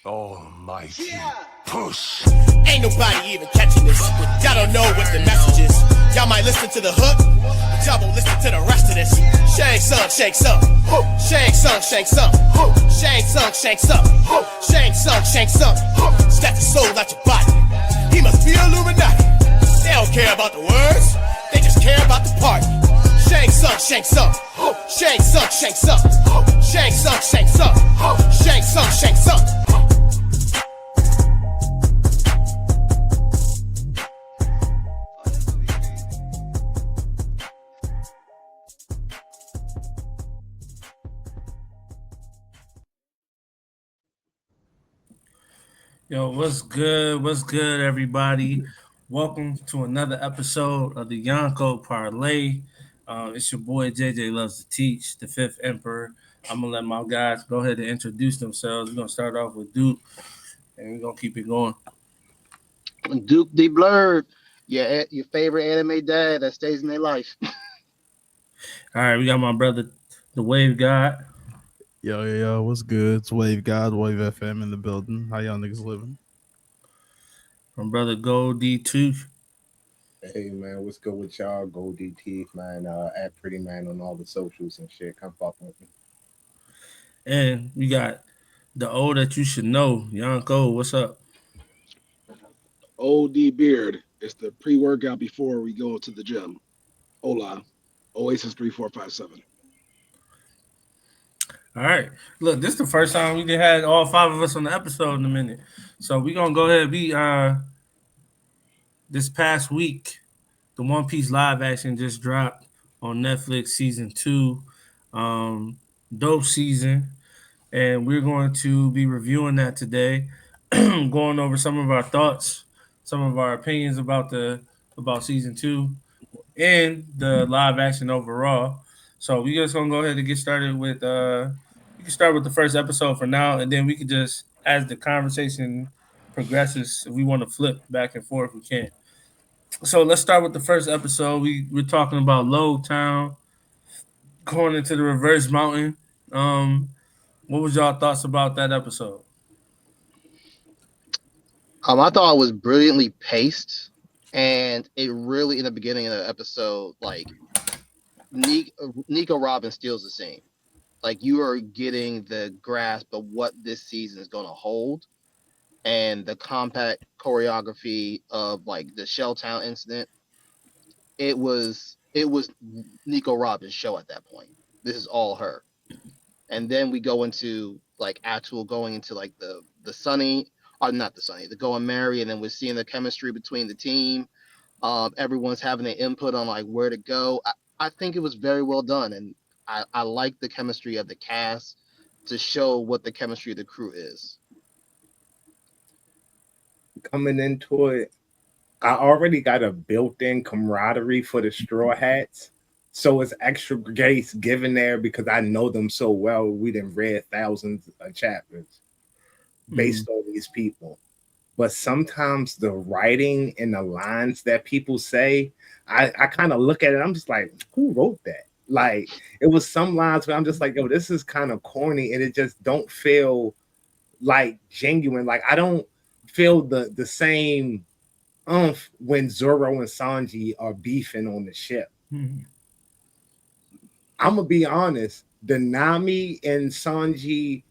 Almighty push. Ain't nobody even catching this. Y'all don't know what the message is. Y'all might listen to the hook, but y'all won't listen to the rest of this. Shank some, shank some. Shank some, shank some. Shank some, shank some. Shank some, shank some. Snatch the soul out your body. He must be Illuminati. They don't care about the words, they just care about the party. Shank some, shank some. Shank some, shank some. Shank some, shank some. Shank some, shank some. Yo, what's good? What's good, everybody? Welcome to another episode of the Yonko Parlay. It's your boy JJ Loves to Teach, the Fifth Emperor. I'm gonna let my guys go ahead and introduce themselves. We're gonna start off with Duke, and we're gonna keep it going. Duke D Blurred, your favorite anime dad that stays in their life. All right, we got my brother, the Wave God. Yo, what's good? It's Wave God, Wave FM in the building. How y'all niggas living? My brother Gold D2. Hey man, what's good with y'all? Goldie Teeth, man. At Pretty Man on all the socials and shit. Come fuck with me. And we got the O that you should know, Yonko. What's up? OD Beard. It's the pre-workout before we go to the gym. Hola. Oasis 3457. All right. Look, this is the first time we had all five of us on the episode in a minute. So we're gonna go ahead and this past week, the One Piece live action just dropped on Netflix season 2. Dope season. And we're going to be reviewing that today, going over some of our thoughts, some of our opinions about season 2 and the live action overall. So we just gonna go ahead and get started with we can start with the first episode for now, and then we could just, as the conversation progresses, if we want to flip back and forth, we can. So let's start with the first episode. We're talking about Low Town going into the reverse mountain. What was y'all thoughts about that episode? I thought it was brilliantly paced, and it really in the beginning of the episode, like Nico Robin steals the scene. Like you are getting the grasp of what this season is going to hold, and the compact choreography of like the Shelltown incident. It was Nico Robin's show at that point. This is all her, and then we go into like going into like the Sunny, or not the Sunny, the Go and Marry, and then we're seeing the chemistry between the team. Everyone's having an input on like where to go. I think it was very well done, and I like the chemistry of the cast to show what the chemistry of the crew is. Coming into it, I already got a built-in camaraderie for the Straw Hats. So it's extra grace given there because I know them so well. We done read thousands of chapters based on these people. But sometimes the writing and the lines that people say, I kind of look at it, I'm just like, who wrote that? Like, it was some lines where I'm just like, yo, this is kind of corny, and it just don't feel like genuine. Like, I don't feel the same oomph when Zoro and Sanji are beefing on the ship. Mm-hmm. I'm gonna be honest, the Nami and Sanji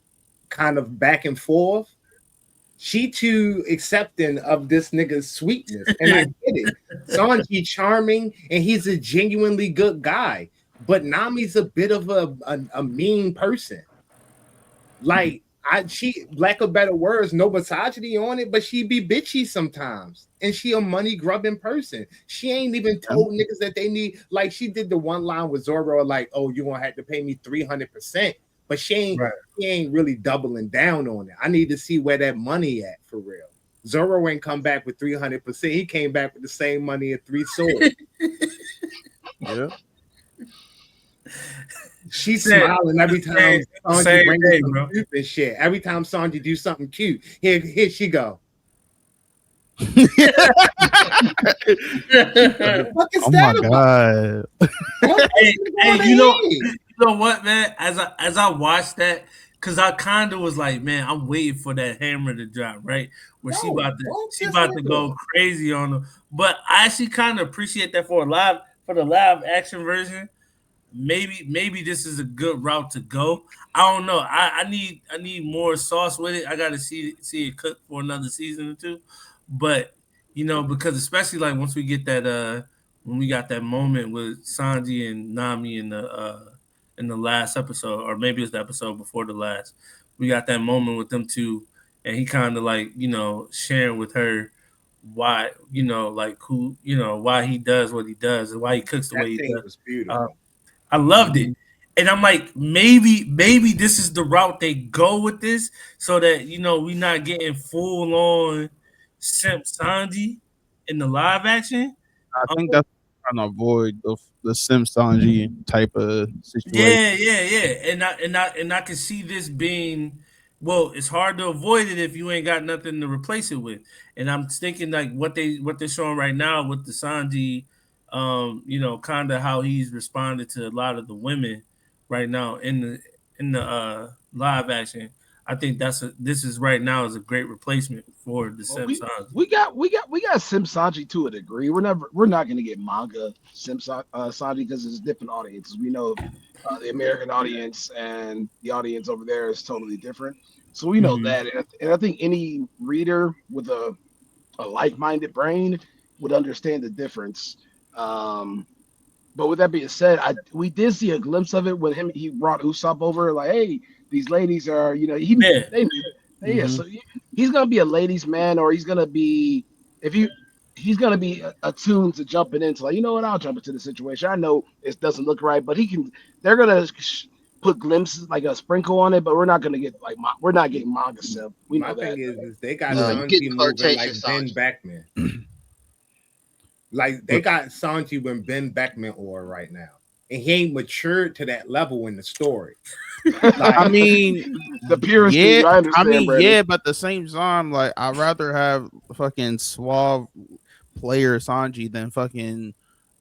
kind of back and forth, she too accepting of this nigga's sweetness. And I get it. Sanji charming, and he's a genuinely good guy. But Nami's a bit of a mean person. Like, she, lack of better words, no misogyny on it, but she be bitchy sometimes. And she a money grubbing person. She ain't even told niggas that they need, like she did the one line with Zoro, like, oh, you're gonna have to pay me 300%. But she ain't really doubling down on it. I need to see where that money at for real. Zoro ain't come back with 300%. He came back with the same money at 3 swords. Yeah. She's smiling every time Sanji brings some stupid shit. Every time Sanji do something cute, here she go. Oh my god! Hey, you know what, man? As I watched that, because I kind of was like, man, I'm waiting for that hammer to drop, right? Where No, don't she about to disrespect go her. crazy on them. But I actually kind of appreciate that for the live action version. Maybe this is a good route to go. I don't know. I need more sauce with it. I got to see it cook for another season or two. But because especially like once we get that when we got that moment with Sanji and Nami in the last episode, or maybe it's the episode before the last, we got that moment with them two, and he kind of like sharing with her why like who why he does what he does and why he cooks the That way he scene does. was Uh, beautiful. I loved it. And I'm like, maybe this is the route they go with this, so that we not getting full on Simp Sanji in the live action. I Um, think that's trying to avoid the Simpsons type of situation. yeah. And I can see this being well, it's hard to avoid it if you ain't got nothing to replace it with. And I'm thinking like what they're showing right now with the Sanji, kind of how he's responded to a lot of the women right now in the live action. I think this is right now is a great replacement for the Well, Simp Sanji. we got Sim Sanji to a degree. We're not going to get manga Sim Sanji because it's different audiences. We know the American audience and the audience over there is totally different. So we know Mhm. that, and I think any reader with a like-minded brain would understand the difference. Um, but with that being said, we did see a glimpse of it when he brought Usopp over. Like, hey, these ladies are, Yeah, they yeah. Hmm. So he's gonna be a ladies' man, or he's gonna be if you he's gonna be attuned to jumping into like, you know what, I'll jump into the situation. I know it doesn't look right, but he can. They're gonna put glimpses like a sprinkle on it, but we're not gonna get like we're not getting manga simp. We My know thing that. is they got Yeah. You get Sanji moving flirtatious like Ben Sanji. Beckman. Like they But got Sanji when Ben Beckman or right now. And he ain't matured to that level in the story. I Like mean, The purest in yeah, you, I I understand, mean, Brandon. yeah, but at the same time, like I'd rather have fucking suave player Sanji than fucking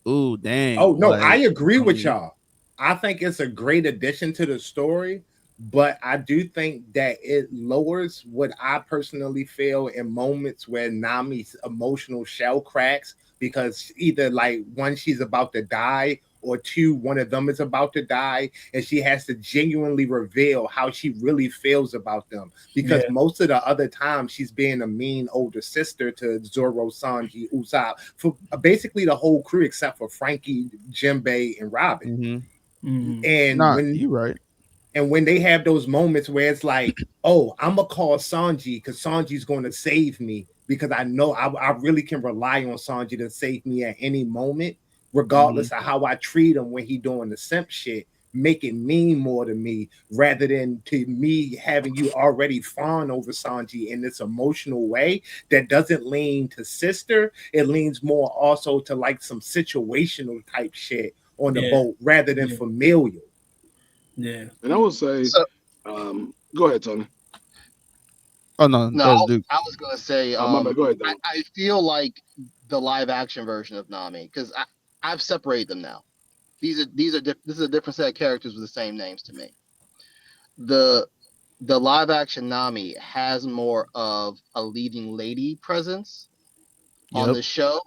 ooh dang. oh no, I Like agree I with mean, y'all. I think it's a great addition to the story, but I do think that it lowers what I personally feel in moments where Nami's emotional shell cracks because either like one, she's about to die, or two, one of them is about to die, and she has to genuinely reveal how she really feels about them. Because yeah, most of the other time she's being a mean older sister to Zoro, Sanji, Usopp, for basically the whole crew except for Frankie, Jinbei, and Robin. mm-hmm. mhm. And Nah, you right. when they have those moments where it's like, oh, I'm gonna call Sanji because Sanji's going to save me because I know I really can rely on Sanji to save me at any moment, Mm-hmm. regardless of how I treat him when he doing the simp shit. Make it mean more to me rather than to me having you already fawn over Sanji in this emotional way that doesn't lean to sister. It leans more also to like some situational type shit on the Yeah, boat rather than yeah, familial. yeah. And I would say, So go ahead, Tony. Oh no, no, that was Duke. I was gonna say, Oh, my bad. Go ahead, I, Tony. I feel like the live action version of Nami because I've separated them now. This is a different set of characters with the same names to me. The the live action Nami has more of a leading lady presence on Yep. the show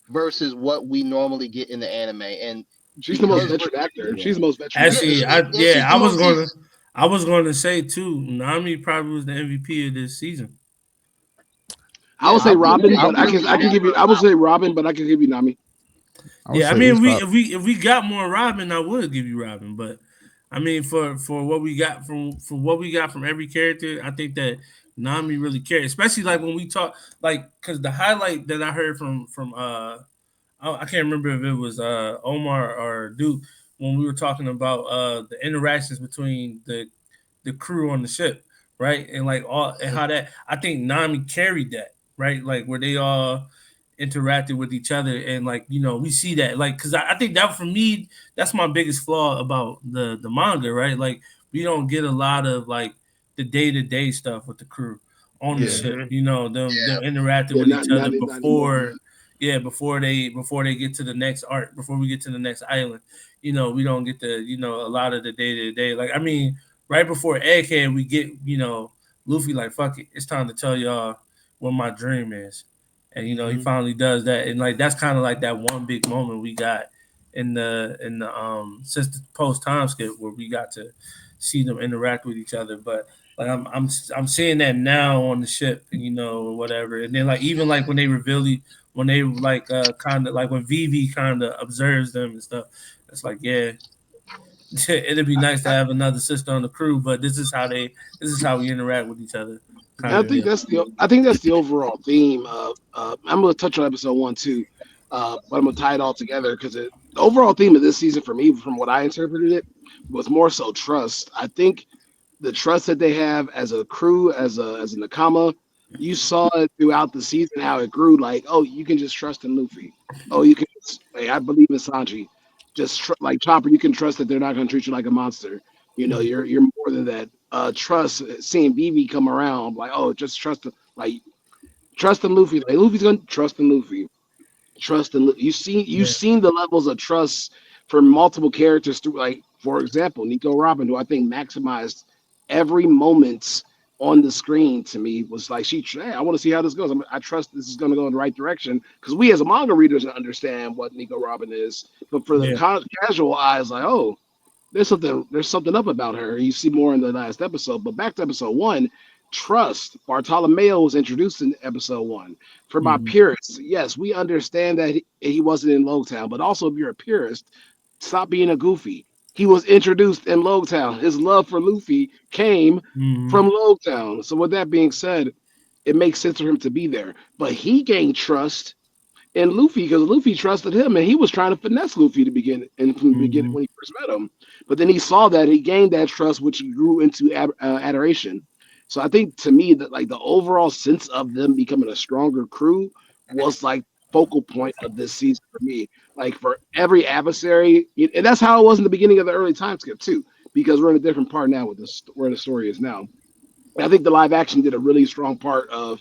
versus what we normally get in the anime. And She's the most because we're veteran actor. Yeah. She's the most veteran yeah, actor. Actually, she she's I the was most gonna seasons. say too. Nami probably was the MVP of this season. I Yeah, would say I would Robin, yeah, I but you I would could can say I can that. give you. I would say Robin, but I can give you Nami. I would Yeah, I say mean, Usopp. if we got more Robin, I would give you Robin. But I mean, for what we got from what we got from every character, I think that Nami really carried, especially like when we talk like because the highlight that I heard from I can't remember if it was Omar or Duke when we were talking about the interactions between the crew on the ship, right? And like all and how that I think Nami carried that, right? Like where they all interacted with each other and like we see that like because I think that for me that's my biggest flaw about the manga, right? Like we don't get a lot of like the day-to-day stuff with the crew on the Yeah, ship, Mhm. them interacting yeah, with each other not anymore. before they get to the next arc, before we get to the next island. We don't get the a lot of the day to day. Like I mean, right before Egghead, we get Luffy like fuck it, it's time to tell y'all what my dream is, and he finally does that, and like that's kind of like that one big moment we got in the since the post time skip where we got to see them interact with each other, but. Like I'm seeing that now on the ship, and or whatever, and then like even like when they reveal when they like kind of like when Vivi kind of observes them and stuff, it's like yeah, it'd be nice to have another sister on the crew, but this is how we interact with each other, And kind of deal. I think that's the overall theme. I'm going to touch on episode one too, but I'm going to tie it all together because the overall theme of this season for me, from what I interpreted it, was more so trust. I think the trust that they have as a crew, as a Nakama, you saw it throughout the season how it grew. Like, oh, you can just trust in Luffy. Oh, you can. Hey, I believe in Sanji. Like Chopper, you can trust that they're not going to treat you like a monster. You're more than that. Trust seeing Vivi come around, like, oh, just trust, like trust in Luffy. Like Luffy's going to trust in Luffy. Trust and you've Yeah. seen the levels of trust for multiple characters through, like, for example, Nico Robin, who I think maximized every moment on the screen. To me was like, hey, I want to see how this goes. I trust this is going to go in the right direction, because we as a manga readers understand what Nico Robin is, but for the Yeah. casual eyes, like, oh, there's something up about her. You see more in the last episode. But back to episode one, trust. Bartolomeo was introduced in episode one. For my Mhm. purists, yes, we understand that he wasn't in Logtown, but also if you're a purist, stop being a goofy. He was introduced in Logtown. His love for Luffy came Mhm. from Logtown. So with that being said, it makes sense for him to be there. But he gained trust and Luffy, because Luffy trusted him, and he was trying to finesse Luffy to begin and from the beginning Mhm. when he first met him. But then he saw that he gained that trust, which grew into adoration. So I think to me that like the overall sense of them becoming a stronger crew was like focal point of this season for me. Like for every adversary, and that's how it was in the beginning of the early time skip too, because we're in a different part now with this where the story is now. I think the live action did a really strong part of,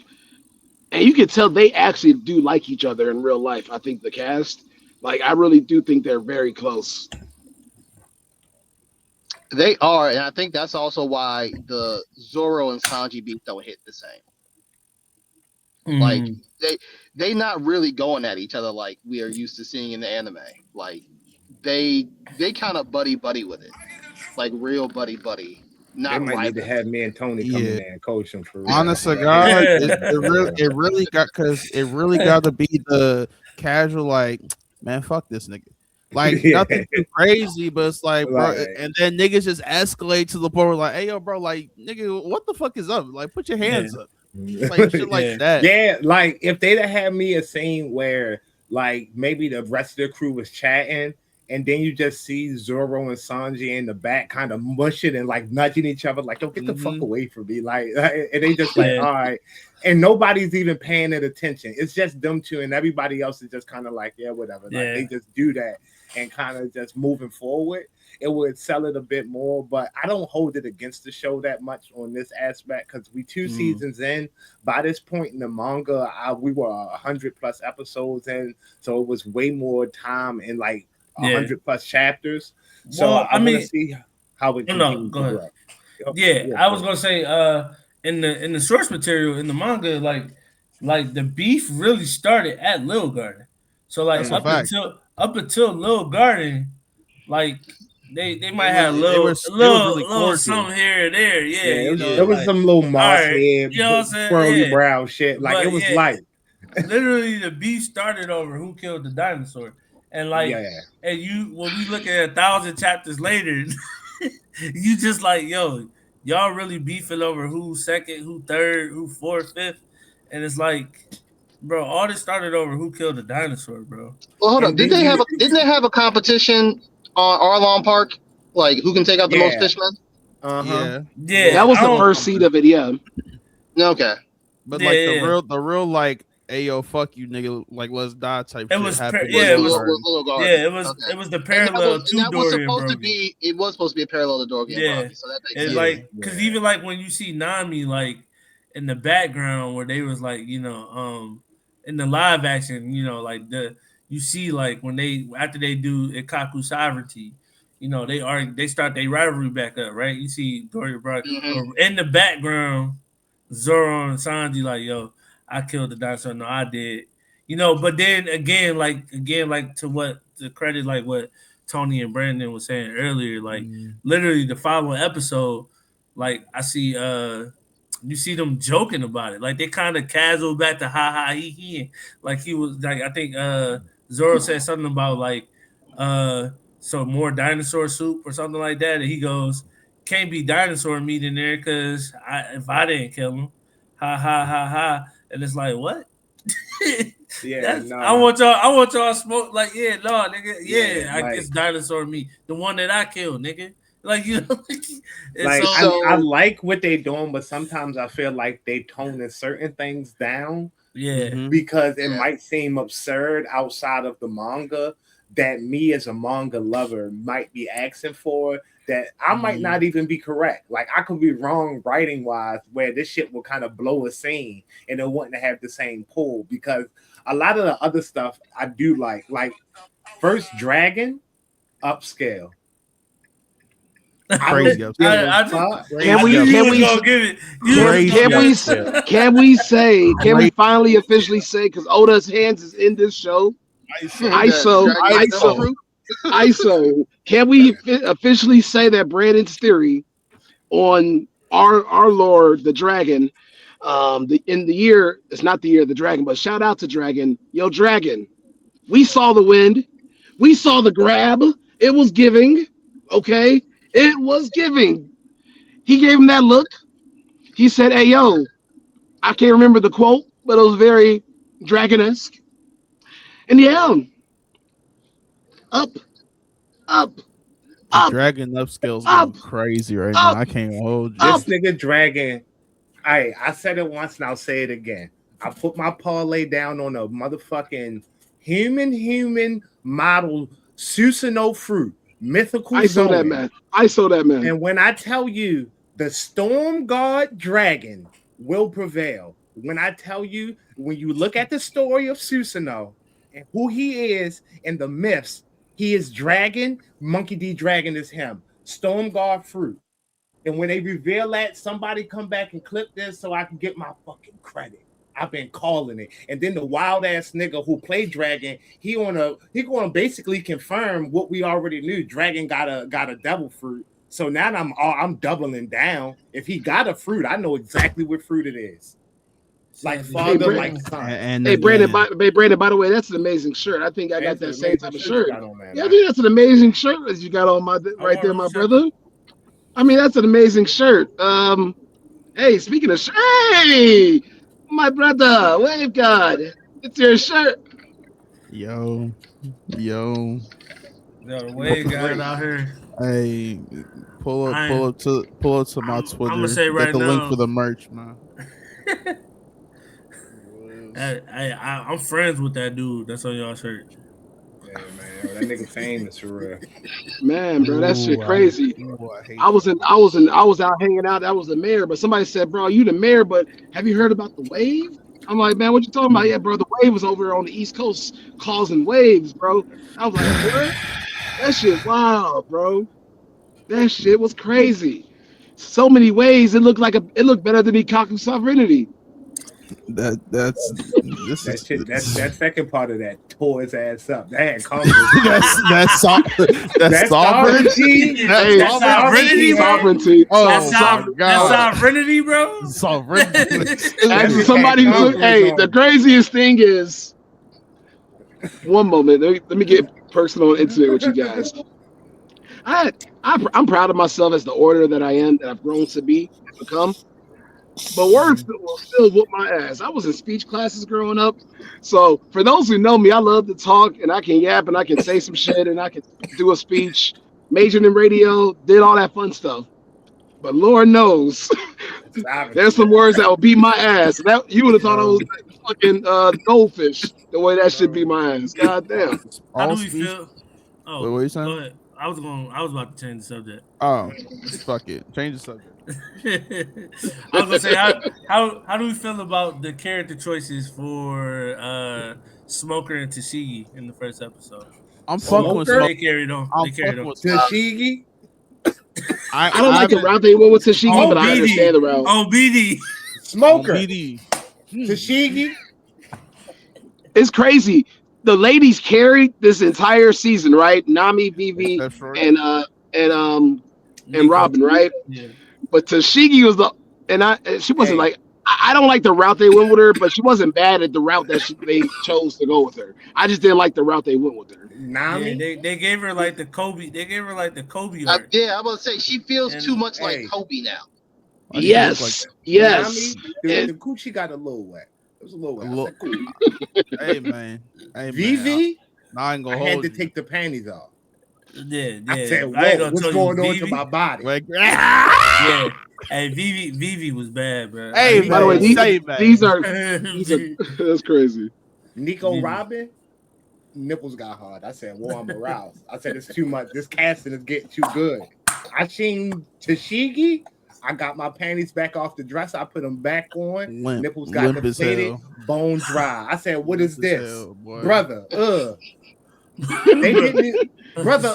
and you can tell they actually do like each other in real life. I think the cast, like, I really do think they're very close. They are, and I think that's also why the Zoro and Sanji beat don't hit the same. Like Mhm. they they not really going at each other like we are used to seeing in the anime. Like they kind of buddy buddy with it, like real buddy buddy, They not might need to rival. have me and Tony come in Yeah. there and coach them for real. Honest to Like, yeah, God, yeah. it really got because it really got to be the casual, like, man, fuck this nigga. Like Yeah. nothing too crazy, but it's like, bro, Like, and then niggas just escalate to the point where like, hey yo, bro, like nigga, what the fuck is up? Like, put your Yeah. hands up. Like shit like Yeah. that. yeah, like if they'd have had me a scene where like maybe the rest of the crew was chatting and then you just see Zoro and Sanji in the back kind of mushing and like nudging each other, like, yo, get the fuck Mhm. away from me. Like and they just like, Yeah. all right. And nobody's even paying it attention. It's just them two, and everybody else is just kind of like, yeah, whatever. Like Yeah. they just do that and kind of just moving forward. It would sell it a bit more, but I don't hold it against the show that much on this aspect because we two Mm. seasons in. By this point in the manga, we were 100 plus episodes in, so it was way more time in like Yeah. 100 plus chapters. So Well, I I want to mean, see how it no, continues go to ahead. grow. Yep. Yeah, Yeah, I go was ahead. gonna say, in the source material in the manga, like the beef really started at Little Garden. So like That's a Mm. fact. up until Little Garden, like they might have a They was really little cordial. something here and there. Yeah, Yeah, Yeah. there was like some little all moss right, head, you know what I'm saying? swirly Yeah, brown shit. Like it but was yeah, light. literally the beef started over who killed the dinosaur, and like, Yeah. and you when we look at 1,000 chapters later, you just like, yo, y'all really beefing over who second, who third, who fourth, fifth, and it's like, bro, all this started over who killed the dinosaur, bro. Well, hold up. And then you, Didn't they have a competition on Arlong Park? Like who can take out the most Yeah. fishmen? Uh-huh. Yeah. yeah, That Little was I the little don't, first seed something. of it. Yeah, Okay. But yeah, like yeah. the real like, hey yo, fuck you, nigga, like let's die type It shit was, happened in yeah, Was it Little was, Little Garden. Little yeah, Garden. Okay. it was the And parallel to that was Dorian supposed to Brogan. be it was supposed to be a parallel to Dorothy and Yeah, Brogy, so that makes it's sense. Yeah. like because Yeah. even like when you see Nami like in the background where they was like in the live action like you see like when they after they do Ikaku sovereignty, they start their rivalry back up, right? You see Dory Brock, Mhm. or in the background, Zoro and Sanji like, yo, I killed the dinosaur. No, I did. But then again, to what the credit, like what Tony and Brandon was saying earlier, like Mm. literally the following episode, like I see you see them joking about it. Like they kind of casual back to ha ha he. Like he was like, I think Zoro said something about like so more dinosaur soup or something like that. And he goes, can't be dinosaur meat in there because if I didn't kill him, ha ha ha ha. And it's like, what? Yeah, I nah. want y'all to smoke like, yeah, no, nigga, Yeah, yeah, it's dinosaur meat, the one that I killed, nigga. Like and like so I So like what they doing, but sometimes I feel like they toning certain things down yeah, Mhm. because it yeah. might seem absurd outside of the manga that me as a manga lover might be asking for, that I might Mhm. not even be correct. Like I could be wrong writing wise where this shit will kind of blow a scene and it wouldn't have the same pull, because a lot of the other stuff I do like First Dragon upscale. I Crazy don't give upscale. a I just fuck. Crazy Can I we knew can you was we gonna give it. You was Crazy gonna can give we it. upscale. can we Crazy. finally officially say, because Oda's hands is in this show, Say that ISO Dragon Ball Z ISO fruit. ISO. Can we officially say that Brandon's theory on our Lord the Dragon, in the year, it's not the year of the dragon, but shout out to Dragon, yo Dragon. We saw the wind, we saw the grab. It was giving, okay, it was giving. He gave him that look. He said, "Hey yo," I can't remember the quote, but it was very dragon-esque. And yeah, up, up, The up, dragon upscale's up, going crazy right now. up, I can't hold you. This up. nigga Dragon, I said it once and I'll say it again. I put my parlay down on a motherfucking human model Susanoo fruit, mythical I saw that zoan. man. I saw that man. And when I tell you the Storm Guard Dragon will prevail, when I tell you, when you look at the story of Susanoo and who he is and the myths, he is Dragon, Monkey D. Dragon is him, Storm Guard fruit. And when they reveal that, somebody come back and clip this so I can get my fucking credit. I've been calling it. And then the wild ass nigga who played Dragon, he gonna basically confirm what we already knew. Dragon got a devil fruit. So now I'm doubling down. If he got a fruit, I know exactly what fruit it is. Like Hey, father, Brandon. like son. And Hey, Brandon. again, Brandon. By the way, that's an amazing shirt. I think I got That's an that same amazing type of shirt you shirt. got on, man. Yeah, I think that's an amazing shirt that you got on I right want there, who my shirt. brother. I mean, that's an amazing shirt. Hey, speaking of hey, my brother, wave god, it's your shirt. yo, The pu- way God out here. hey, I pull up to my I'm gonna Twitter. say Get right the link for now. the merch, man. I'm friends with that dude that's on y'all shirt. Yeah, man. That nigga famous for real. Man, bro, that shit crazy. I hate I was that. in, I was in, I was out hanging out. That was the mayor, but somebody said, "Bro, you the mayor, but have you heard about the wave?" I'm like, "Man, what you talking about?" Yeah, bro, the wave was over on the East Coast causing waves, bro. I was like, "What? That shit, wow, bro. That shit was crazy. So many ways. It looked better than Ikaku sovereignty." That's this That is shit, this, that second part of that tore his ass up. That had Congress. that's That sovereignty. That's Hey, That's sovereignty, bro. sovereignty. Oh That's my god, sovereignty, bro. sovereignty. That As shit had somebody who took, Congress hey, the on. craziest thing is, one moment, let me get personal and intimate with you guys. I, I'm proud of myself as the orator that I am, that I've grown to be and become. But words will still whoop my ass. I was in speech classes growing up. So for those who know me, I love to talk and I can yap and I can say some shit and I can do a speech, majored in radio, did all that fun stuff. But Lord knows, there's Sovereignty. some words that will beat my ass. That you would have thought I Yo, was fucking goldfish. The way that should be Bro. my ass. God damn. How all do we speech. feel? Wait, Oh, what you go saying? ahead. I was about to change the subject. Oh, fuck it. Change the subject. I was gonna say how do we feel about the character choices for Smoker and Tashigi in the first episode? I'm fucking with Smoker? Smoker. They carried on. I'm They carried fucking on. with Smoker. Tashigi. I don't like the haven't- route they went with Tashigi, Oh, but I understand the route. Oh, BD. Smoker. BD. Tashigi. It's crazy. The ladies carried this entire season, right? Nami, Vivi, Except for and Nico. Robin, right? Yeah. But Tashigi was she wasn't Hey. like I don't like the route they went with her, but she wasn't bad at the route that they chose to go with her. I just didn't like the route they went with her. Nami. Yeah, they gave her like the Kobe. They gave her like the Kobe art. Yeah, I'm gonna say she feels And- too much Hey. like Kobe now. Why she look Yes, yes. Nami, the coochie got a little wet. It was a little wet. I said, cool. Hey man. Hey man. Vivi, I ain't I gonna had hold to you. take the panties off. Yeah. I said, I ain't whoa, gonna what's tell going you, on to Vivi. my body? Like, Yeah. Hey, Vivi was bad, bro. Hey, By the way, man, these are that's crazy. Nico Vivi. Robin, nipples got hard. I said, whoa, I'm aroused. I said, it's too much. This casting is getting too good. I seen Tashigi. I got my panties back off the dress. I put them back on. Limp. Nipples got Limp as deflated, hell. bone dry. I said, what is Limp as this? hell, boy. Brother, They didn't, brother,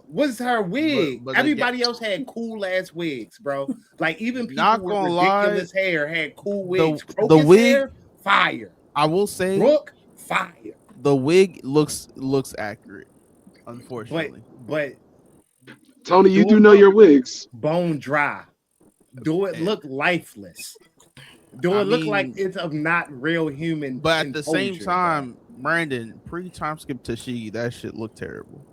what's her wig? But they Everybody else had cool ass wigs, bro. Like even people Not with gonna ridiculous hair had cool wigs. the Crocus wig- hair, fire. I will say Brooke, fire. the wig looks accurate, unfortunately. But Tony, you do know your wigs. bone dry. Do it look lifeless? Do I it look mean, like it's of not real human? But at the same composure, time, Brandon, pre-time skip Tashigi, that shit looked terrible.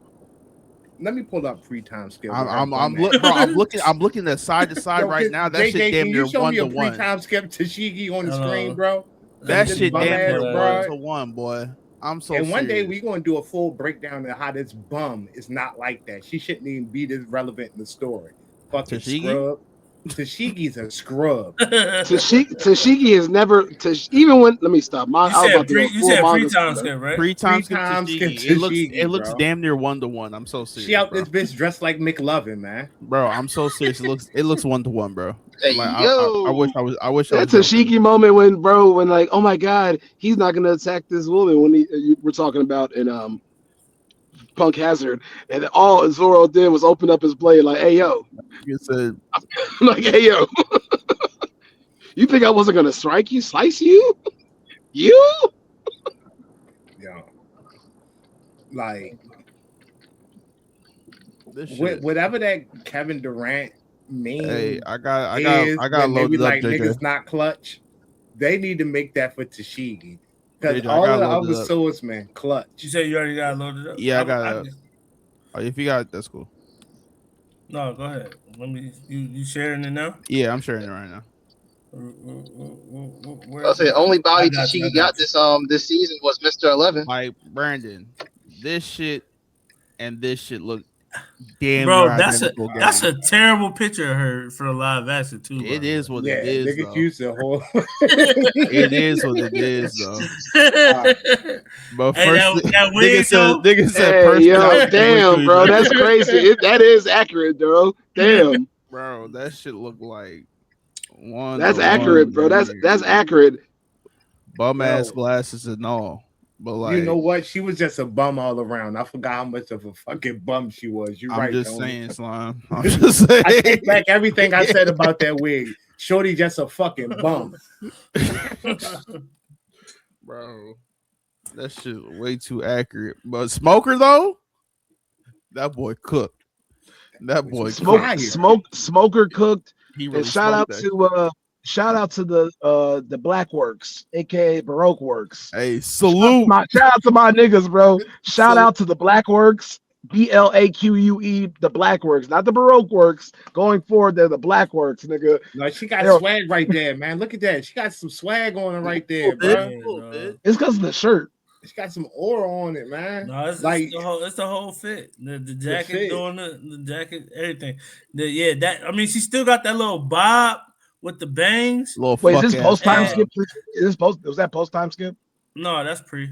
Let me pull up pre-time skip. I'm looking at side to side right now. That shit damn near show me a 1-1. pre-time skip Tashigi on the Hello. screen, bro? That This shit bum damn near ass 1-1, boy. I'm so. And one day serious. we're gonna do a full breakdown of how this bum is not like that. She shouldn't even be this relevant in the story. Fucking Tashigi? scrub. Tashigi's a scrub. Tashigi is never even when. Let me stop. You said pre-time skip, right? Pre-time skip Pre-time skip Tashigi. It looks bro. damn near 1-1. I'm so serious. She out bro. this bitch dressed like McLovin, man. Bro, I'm so serious. It looks 1-1, bro. Hey, Like, yo. I wish I was. That's a Tashigi moment when like, oh my god, he's not gonna attack this woman when we're talking about in Punk Hazard, and all Zoro did was open up his blade like, hey yo, You said, like hey yo, you think I wasn't gonna slice you? You? Yeah. Like this shit. whatever that Kevin Durant meme. Hey, I got when they be loaded up, like JJ. niggas not clutch. They need to make that for Tashigi. Because JJ, I all got the loaded other up. swordsmen clutch. You said you already got loaded up. Yeah, I got it. If you got it, that's cool. No, go ahead. Let me. You sharing it now? Yeah, I'm sharing it right now. I'll say only body I got you, Tashigi got this season was Mr. 11. Like Brandon, this shit and this shit look damn Bro, near that's identical. that's a terrible picture of her for the live action too. It is what Yeah, it is. niggas Though. used to hold. It is what it is, though. But Hey, first, that wig, nigga said, Hey personally, yo, damn, bro, that's crazy. That is accurate, bro. Damn, bro. That shit look like one. that's accurate, bro. That's accurate. Bum ass Yo. glasses and all. But like, You know what? She was just a bum all around. I forgot how much of a fucking bum she was. You're I'm right. just Tony. saying, Slime. I'm just saying. I take back everything I said about that wig. Shorty just a fucking bum. Bro, that shit way too accurate. But Smoker though, that boy cooked. That boy cooked. Smoker cooked. He And shout out to the Black Works, aka Baroque Works. Hey, salute. Shout out to my niggas, bro. Shout out to the Black Works, BLAQUE, the Black Works, not the Baroque Works. Going forward, they're the Black Works, nigga. No, she got swag right there, man. Look at that. She got some swag on her right there, bro. It's because of the shirt. She got some aura on it, man. No, it's like it's the whole fit. The jacket doing the jacket, everything. She still got that little bob with the bangs. Wait, is this post time skip? Was that post time skip? No, that's pre.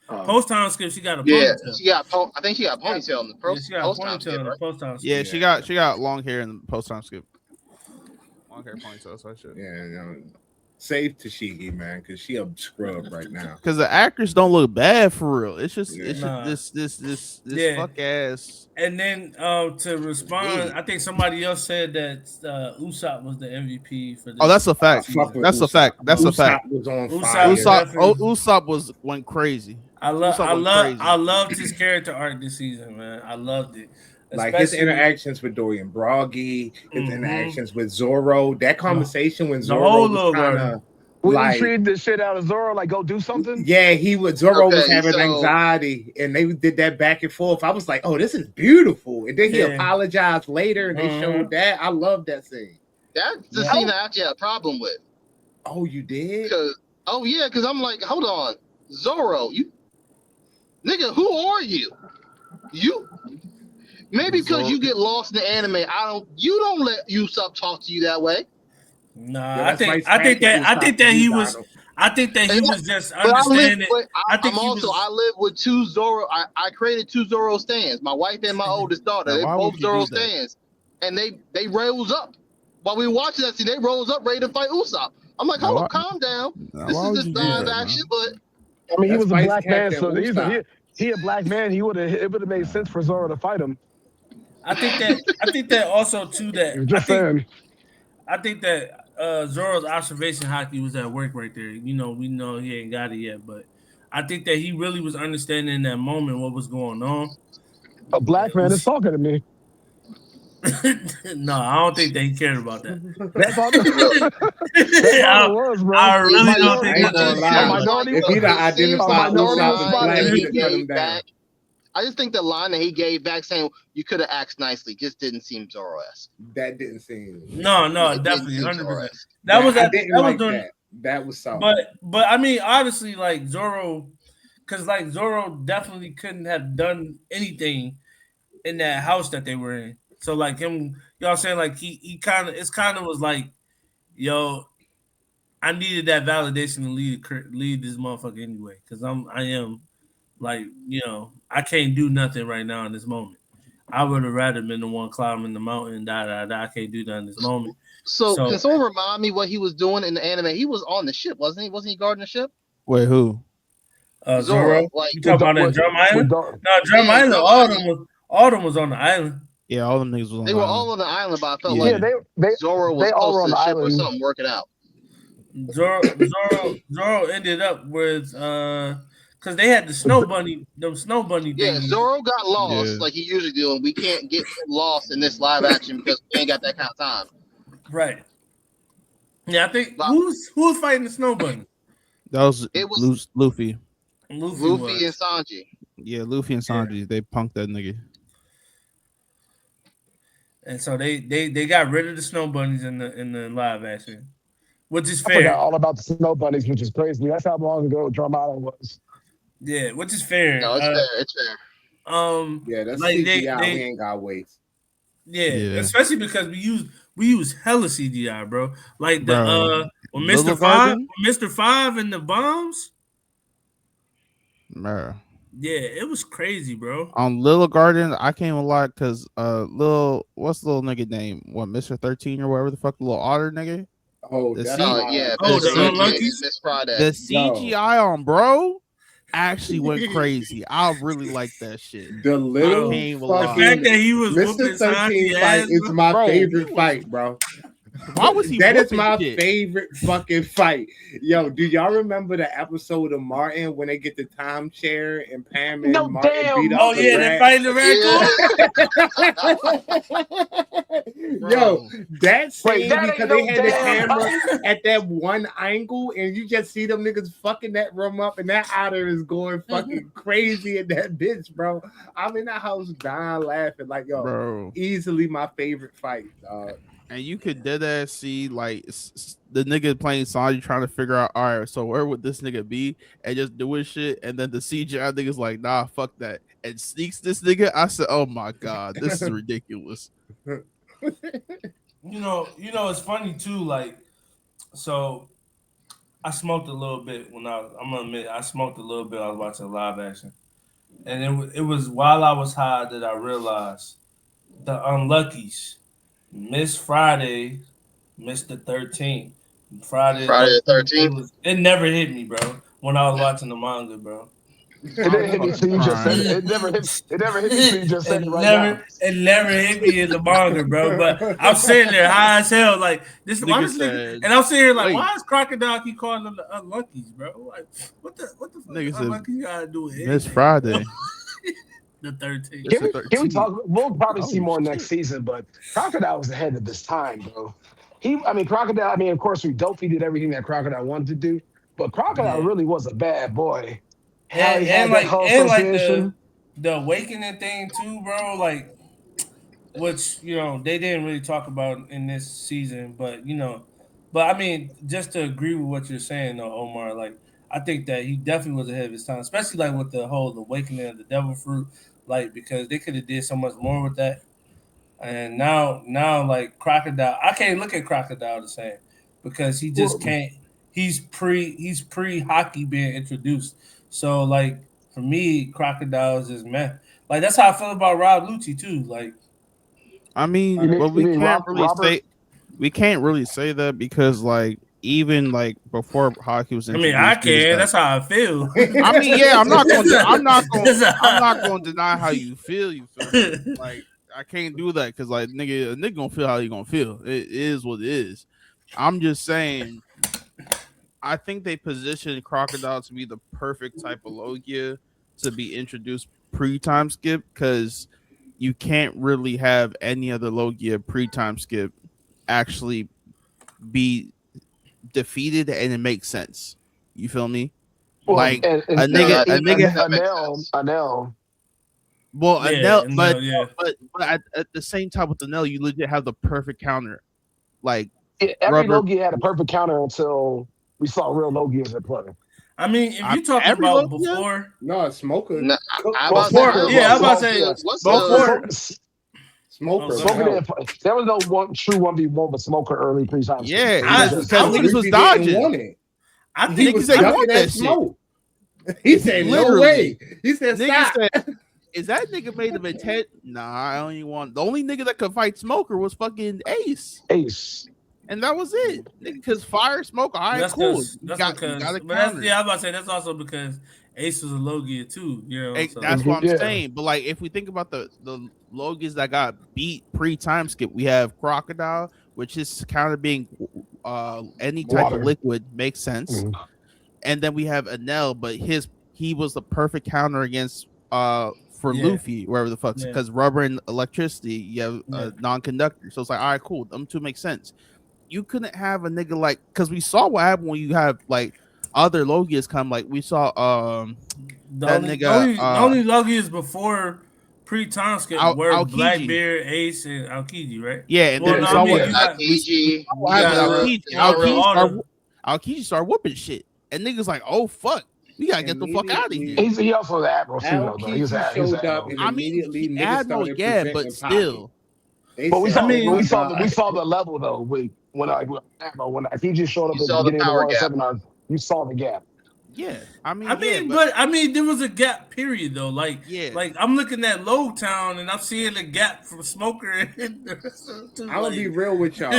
Post time skip. She got a ponytail. I think she got a ponytail in the post time skip. Right? Post time skip. Yeah, she got long hair in the post time skip. Long hair ponytail, so I should. Yeah, Save Tashigi, man, because she a scrub right now. Because the actors don't look bad for real. It's just Yeah. it's just Nah. this Yeah. fuck ass. And then to respond, I think somebody else said that Usopp was the MVP for this. Oh, that's a I fact. fuck with That's a Usopp. fact. That's a Usopp fact. was on Usopp fire. was definitely- Usopp went crazy. Usopp went I crazy. loved his character arc this season, man. I loved it. Like his Especially- interactions with Dorian Broggy, his Mhm. interactions with Zoro. That conversation when the Zoro whole was little kind brother. of When like, he treated the shit out of Zoro, like go do something. yeah, he was Zoro was Okay, having so- anxiety, and they did that back and forth. I was like, oh, this is beautiful. And then he Yeah. apologized later, and they showed that. I love that scene. That's the Yeah. scene I actually had a problem with. Oh, you did? Because I'm like, hold on, Zoro, you nigga, who are you? You maybe because Zoro- you get lost in the anime. You don't let Usopp talk to you that way. Nah, Yeah, I think he was just But I live, understanding. but I think he also was- I live with two Zoro. I created two Zoro stands. My wife and my oldest daughter. Now, They why both would you Zoro do that? stands, and they rose up while we were watching that scene. They rose up ready to fight Usopp. I'm like, Now, hold why- up, calm down. Now, This why is would just you do live that, action, man? but I mean, he That's was a Vice black man, Captain so Usopp. he a black man. It would have made sense for Zoro to fight him. I think that also too that Just saying. I think that Zoro's observation hockey was at work right there. You know, we know he ain't got it yet, but I think that he really was understanding in that moment what was going on. A black man is talking to me. No, I don't think that he cared about that. That's all. That's all it was, bro. I really don't Minority- think I ain't gonna that. lie. minority- If he'd have it seems identified a minority Usopp was as spotted. black, line he'd he have cut him gave down. back. I just think the line that he gave back saying you could have asked nicely just didn't seem Zoro-esque. That didn't seem. No, It didn't definitely, seem 100%. Zoro-esque. I didn't like during, that. That was something. but I mean, obviously, like Zoro, because like Zoro definitely couldn't have done anything in that house that they were in. So like him, y'all saying like he kind of was like, yo, I needed that validation to lead this motherfucker anyway, because I am like, you know, I can't do nothing right now in this moment. I would have rather been the one climbing the mountain. I can't do that in this moment. So, So- can someone remind me what he was doing in the anime? He was on the ship, wasn't he? Wasn't he guarding the ship? Wait, who? Zoro, like- you talking about that With- Drum Island? with No, Dar- Drum Yeah, Island. Drum All of them was on the island. Yeah, all them niggas was on. They the were island. all on the island, but I felt Yeah. like Yeah, they Zoro was they all close were to on the the ship or island. something working out. Zoro ended up with because they had the snow bunny, Yeah, thingies. Zoro got lost Yeah. like he usually do, and we can't get lost in this live action because we ain't got that kind of time. Right. Yeah, I think But- who's fighting the snow bunny? That was It was- Luffy. Luffy Luffy was. and Sanji. Yeah, Luffy and Sanji. They punked that nigga. And so they got rid of the snow bunnies in the live action, which is I forgot fair. all about the snow bunnies, which is crazy. That's how long ago Drum Island was. Yeah, which is fair. No, it's fair. It's fair. Yeah, that's like CGI. they- We ain't got waste. Yeah, Yeah. especially because we use hella CGI, bro. Like the Bro, when Little Mr. Five, Garden? Mr. Five and the bombs. Bro. Yeah, it was crazy, bro. On Little Garden, I can't even lie because what's the little nigga name? What, Mr. 13 or whatever the fuck, the little otter nigga? Oh, The that's C- my- Yeah. Oh, the CGI, Unluckies? Miss Friday. The CGI on bro actually went crazy. I really like that shit. The little can't even The lie. fucking fact that he was Mr. whooping 13 Sanji's fight ass, is bro. my Bro, favorite he was- fight, bro. Why was he That is whooping my shit? favorite fucking fight. Yo, do y'all remember the episode of Martin when they get the timeshare and Pam and No Martin damn. beat up Oh the yeah, they're rat? fighting the raccoon. Yo, that scene that ain't because no they had the damn camera at that one angle and you just see them niggas fucking that room up and that otter is going fucking crazy at that bitch, bro. I'm in that house dying laughing like, yo, Bro. easily my favorite fight, dog. And you could dead ass see like the nigga playing Sanji trying to figure out, all right, so where would this nigga be, and just doing shit, and then the CGI nigga's like, nah, fuck that, and sneaks this nigga. I said, oh my god, this is ridiculous. You know, it's funny too. Like, so I smoked a little bit when I'm gonna admit, I smoked a little bit. I was watching live action, and it was while I was high that I realized the Unluckies, Miss Friday, Mr. 13, Friday Friday the 13th. It never hit me, bro. When I was watching the manga, bro. It didn't hit me until you just said it. It never hit me until you just said it right now. It never hit me in the manga, bro. But I'm sitting there high as hell, like this. Why this nigga, and I'm sitting here like, why is Crocodile keep calling them the unluckies, bro? Like, what the fuck unlucky gotta do with it? This Friday. The 13th. Can we talk? We'll probably see more next season, but Crocodile was ahead of this time, bro. Crocodile. I mean, of course, Dope, did everything that Crocodile wanted to do, but Crocodile really was a bad boy. And the awakening thing too, bro. Like, which they didn't really talk about in this season, but I mean, just to agree with what you're saying, though, Omar. Like, I think that he definitely was ahead of his time, especially like with the whole awakening of the devil fruit. Like, because they could have did so much more with that. And now like Crocodile, I can't look at Crocodile the same because he just can't. He's pre hockey being introduced. So like for me, Crocodile is just meh. Like that's how I feel about Rob Lucci too. Like, I mean, but we can't really say that because like even like before hockey was introduced. I mean, I can. That's how I feel. I mean, yeah, I'm not going to deny how you feel. You feel me? Like I can't do that because like a nigga gonna feel how he gonna feel. It is what it is. I'm just saying. I think they positioned Crocodile to be the perfect type of Logia to be introduced pre-time skip because you can't really have any other Logia pre-time skip actually be defeated and it makes sense. You feel me? Well, like a nigga. Anel. Well, Anel, but at the same time with Anel, you legit have the perfect counter. Like every Logia had a perfect counter until we saw real Logias at play. I mean, if you talking about before, no, Smoker. No, I was about to say Smoker. There was no true 1v1 with Smoker early pre-time. Yeah, because niggas was dodging. I think he said want that smoke. He said no way. He said stop. Is that nigga made of intent? Nah, I only want the only nigga that could fight Smoker was fucking Ace. And that was it, because Fire Smoker, all right, cool. I was about to say that's also because Ace was a Logia too. That's what I'm saying. But like, if we think about the Logias that got beat pre-time skip, we have Crocodile, which is counter being any type of liquid makes sense, and then we have Anel, but he was the perfect counter against for Luffy, wherever the fuck, because rubber and electricity, you have a non-conductor, so it's like all right, cool, them two make sense. You couldn't have a nigga like, because we saw what happened when you have like other Logias come. Like we saw the only Logias before pre-time skip were Blackbeard, Ace, and Aokiji, right? Yeah, and then we saw Aokiji started whooping shit, and niggas like, oh fuck, we gotta get the fuck out of here. He also the Admiral too, though. He's showed up. I mean, Admiral, yeah, but still. But we saw the level though. When Aokiji showed up at the beginning of the seminar, you saw the gap. Yeah, but there was a gap period though. Like I'm looking at Lowtown and I'm seeing the gap from Smoker. And the rest of it too. I'm gonna be real with y'all.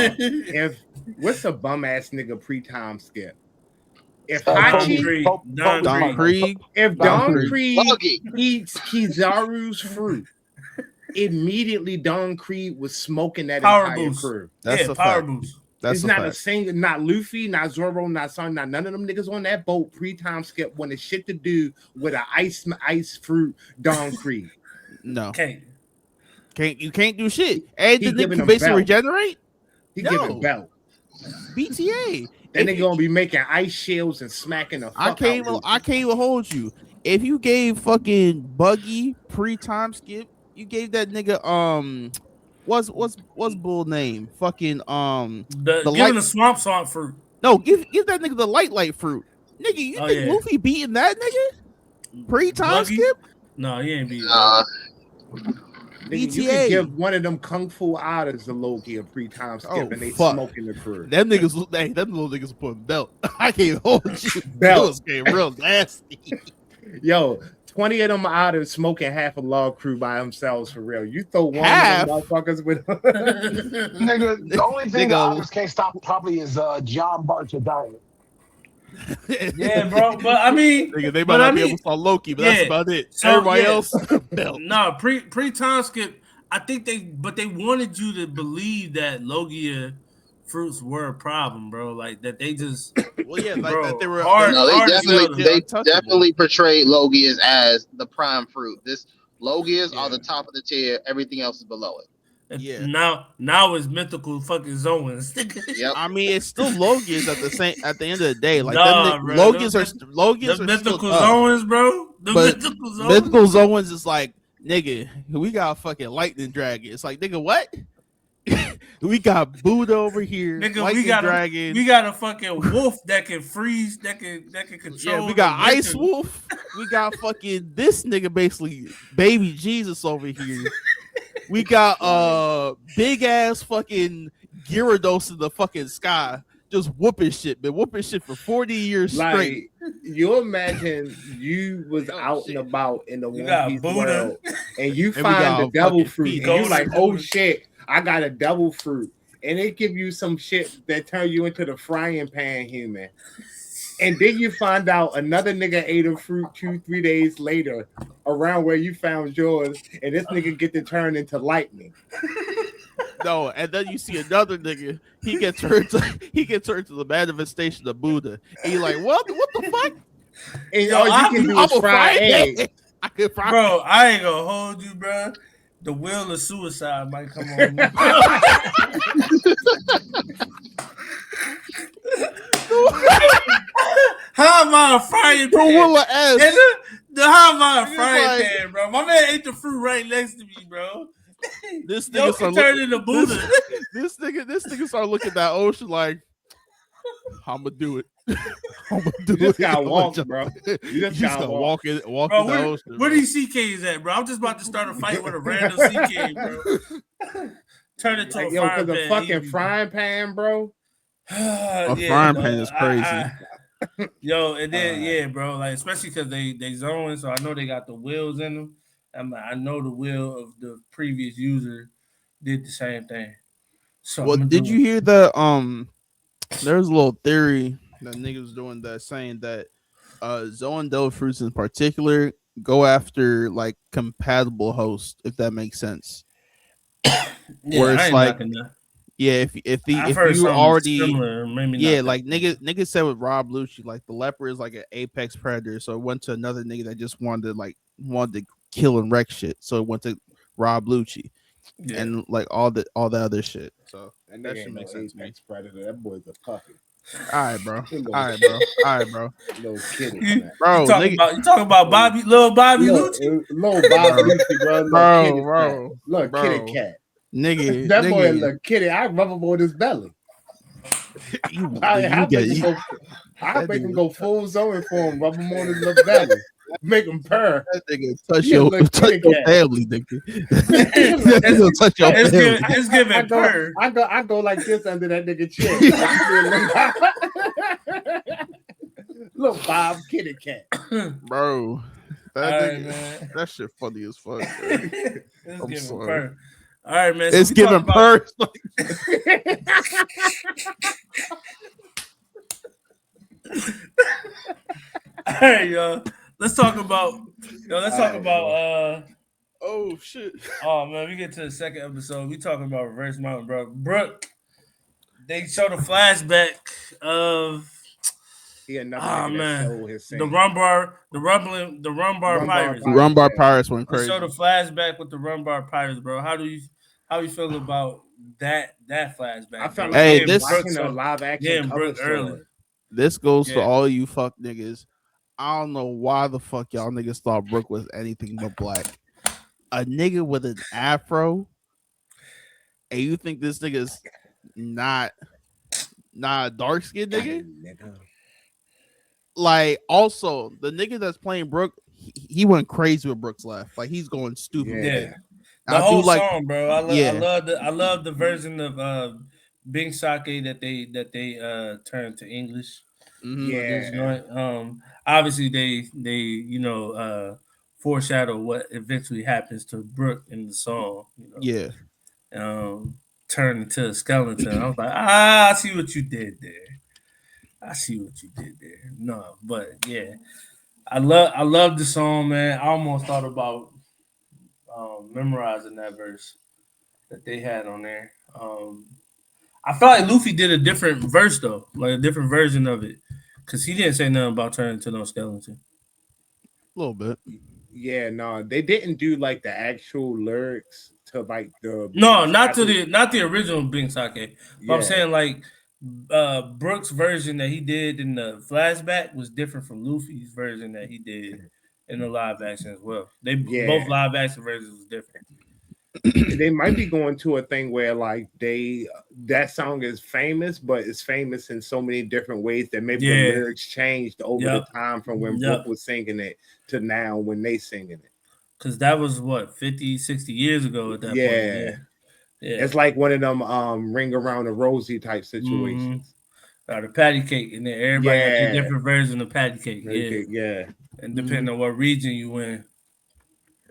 What's a bum ass nigga pre-time skip? If Don Krieg eats Kizaru's fruit, immediately Don Krieg was smoking that entire crew. That's a power fact. boost. It's not a single, not Luffy, not Zoro, not Son, not none of them niggas on that boat pre-time skip when it's shit to do with an ice fruit Don Krieg. No. You can't do shit. And the nigga can basically regenerate? He giving belt. BTA. Then they gonna be making ice shields and smacking the fuck I can't even hold you. If you gave fucking Buggy pre-time skip, you gave that nigga what's bull name? Fucking the swamp fruit. No, give that nigga the light fruit. Nigga, you think Luffy beating that nigga? Pre-time skip? No, he ain't beating You could give one of them kung fu otters the Logia pre-time skip and they smoking the crew. Them little niggas putting belt. I can't hold you. Belts came real nasty. Yo, 20 of them out of smoking half a log crew by themselves for real. You throw one of them Half, motherfuckers with Nigga, the only thing the nigga. others can't stop probably is John Barcher dying. Yeah, bro. But I mean, Nigga, they might but I not be able mean, to stop Loki, but that's yeah. about it. So Everybody yeah, else took a belt. no pre time skip. I think they wanted you to believe that Logia fruits were a problem, bro. Like that they just, Well, yeah, like that bro, they were hard No, they hard to pretty definitely sell legit them. they untouchable. definitely portrayed Logias as the prime fruit. This Logias are Yeah, the top of the tier. Everything else is below it. And yeah. now it's mythical fucking Zoans. Yep. I mean, it's still Logians at the end of the day. Like them, Nah, bro. Logians The are still mythical tough. Zoans, bro. The But mythical Zoans. mythical Zoans is like, nigga, we got fucking lightning dragon. It's like, nigga, what? We got Buddha over here, Nigga, lightning dragon. we got a fucking wolf that can freeze, that can Yeah, control we the got Ice winter. Wolf. We got fucking this nigga basically baby Jesus over here. We got big ass fucking Gyarados in the fucking sky. Just whooping shit, been whooping shit for 40 years straight. like you imagine you was Oh, out shit. and about in the You One got Piece Buddha. world and you And we find the got devil fucking fruit feet. and you like, oh Buddha. shit, I got a devil fruit. And they give you some shit that turn you into the frying pan human. And then you find out another nigga ate a fruit 2-3 days later around where you found yours, and this nigga get to turn into lightning. No, and then you see another nigga. He gets turned to the manifestation of Buddha. And you're like, what? What the fuck? And Yo, all you I'm can do I'm is a fry eggs. egg. I can fry. Bro, I ain't gonna hold you, bro. The wheel of suicide might come on me. How am I a frying The pan? will of S. How am I a Nigga's frying like- pan, bro? My man ate the fruit right next to me, bro. This Yo, nigga start turned looking. into Buddha. This nigga start looking at that ocean like, I'ma do it. I'ma do You just it. gotta I'ma walk, jump. bro. You just just gotta gotta walk. walk Bro, in the ocean. where bro. these CKs at, bro? I'm just about to start a fight with a random CK, bro. Turn it to Like, a yo, frying because pan. a fucking easy. frying pan, bro. A Yeah, frying dog. pan is crazy. Yo, and then yeah, bro, like especially because they zoning, so I know they got the wheels in them. I know the wheel of the previous user did the same thing. So Well, I'm gonna did do you hear the There's a little theory that niggas doing that saying that Zoandel fruits in particular go after like compatible hosts, if that makes sense. Yeah, Where I it's ain't like, knocking that. yeah, I've if heard you something already, similar, maybe yeah, not that. like niggas said with Rob Lucci, like the leper is like an apex predator, so it went to another nigga that just wanted to kill and wreck shit, so it went to Rob Lucci Yeah. and like all the other shit. So That that nigga should ain't make no sense to me. apex predator. That boy's a puppy. All right, bro. Little- All right, bro. All right, bro. Little kitty You, cat. Bro, you talking nigga, about Bobby, little Bobby Look, Lucci? little Bob Lucci, bro. Little Bro, kitty bro, cat. Look, bro. kitty cat. nigga, That boy a nigga, little kitty. I rub him on his belly. you, I you make get him you, go. I that make him nigga- go full zone for him. Rub him on his little belly. Make him purr. that nigga touch Yeah, your look, touch kitty your cat. family, nigga. That nigga touch your It's family. giving purr. I go like this under that nigga chin. Little Bob kitty cat. Bro. That All right, nigga, man. that shit funny as fuck. Bro. It's I'm giving sorry. purr. All right, man. So It's we talking giving about- purse. All right, y'all. Let's talk about. Oh shit. Oh man, we get to the second episode. We talking about Reverse Mountain, bro. Brooke. They showed a flashback of He another Oh, nigga that man. stole his the scene. Rum Bar Pirates. Pirates. Rumbar Pirates went They crazy. showed a flashback with the Rum Bar Pirates, bro. How you feel about that flashback? I felt bro? like Hey, I was this- watching a live action cover Brooke early. story. This goes to Yeah. all you fuck niggas. I don't know why the fuck y'all niggas thought Brooke was anything but black. A nigga with an afro, and you think this nigga's not a dark skinned nigga? Nigga. Like, also the nigga that's playing Brooke, he went crazy with Brooke's laugh. Like he's going stupid. Yeah. Yeah. The I whole do like, song, bro. I Yeah. love the version of Bing Sake that they turned to English. mhm. Yeah. This joint. Obviously they foreshadow what eventually happens to Brooke in the song. Yeah. Turn into a skeleton. I was like, I see what you did there. I see what you did there. No, but yeah, I love the song, man. I almost thought about memorizing that verse that they had on there. I felt like Luffy did a different verse though, like a different version of it, because he didn't say nothing about turning into no skeleton. A little bit. Yeah, no, they didn't do like the actual lyrics to like the No, beats. not the original Bing Sake. But I'm Yeah, saying like Brooks' version that he did in the flashback was different from Luffy's version that he did in the live action as well. They both yeah. live action versions was different. They might be going to a thing where like that song is famous, but it's famous in so many different ways that maybe the Yeah. lyrics changed over the Yep. time from when Brooke Yep. was singing it to now when they singing it. Because that was what 50, 60 years ago at that point. Yeah, Yeah. Yeah. it's like one of them ring around the rosy type Mm-hmm. situations. Or the patty cake, and then everybody got their Yeah, different version of patty cake. Yeah. yeah. And Mm-hmm. depending on what region you in.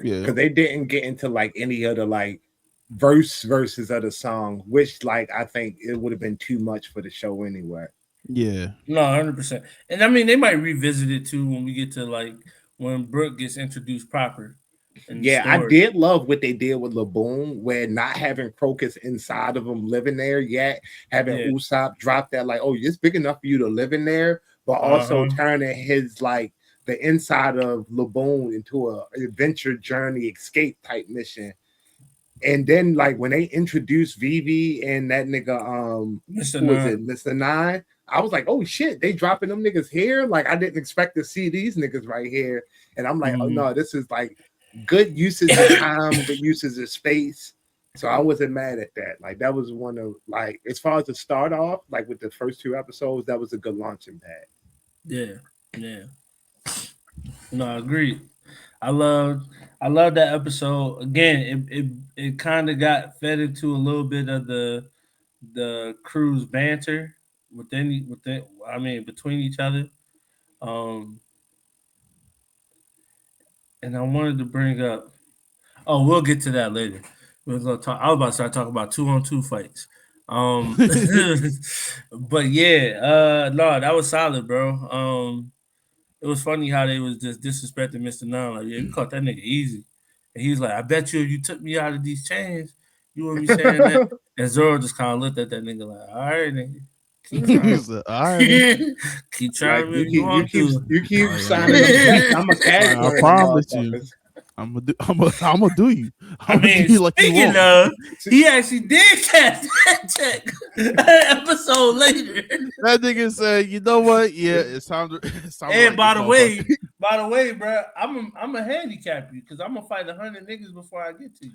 Yeah. Because they didn't get into like any other like verses of the song, which like I think it would have been too much for the show anyway. Yeah. No, 100%. And I mean, they might revisit it too when we get to like when Brooke gets introduced proper in the Yeah, I story. did love what they did with Laboon, where not having Crocus inside of him living there yet, having Yeah. Usopp drop that like, oh, it's big enough for you to live in there, but Uh also huh. turning his like the inside of Laboon into a adventure journey escape type mission. And then like when they introduced Vivi and that nigga Mr. who was it, Nine. Mr. Nine, I was like, oh shit, they dropping them niggas here. Like I didn't expect to see these niggas right here. And I'm like, oh Mm-hmm. no, this is like good usage of time, good usage of space. So I wasn't mad at that. Like that was one of like as far as the start off, like with the first two episodes, that was a good launching pad. Yeah. Yeah. No, I agree. I love I love that episode. Again, it kind of got fed into a little bit of the crew's banter within I mean between each other. Um and I wanted to bring up we'll get to that later. We're gonna talk I was about to start talking about 2-on-2 fights. Um but yeah, no, that was solid, bro. It was funny how they was just disrespecting Mr. Nine. Like, yeah, you caught that nigga easy. And he was like, I bet you if you took me out of these chains, you wouldn't be saying that. And Zoro just kind of looked at that nigga like, all right, nigga. Keep He trying. said, all right, then. Keep Like trying me if you want to. you keep Like, signing them checks. I'm a cash I for them promise you, motherfuckers. I'm gonna do you. I I'm gonna mean, do you like you speaking want. of, he actually did cash that check an episode later. That nigga said, you know what? Yeah, it's time to. It's time to And write this motherfucker. by the way, bro, I'm a handicap you because I'm gonna fight 100 niggas before I get to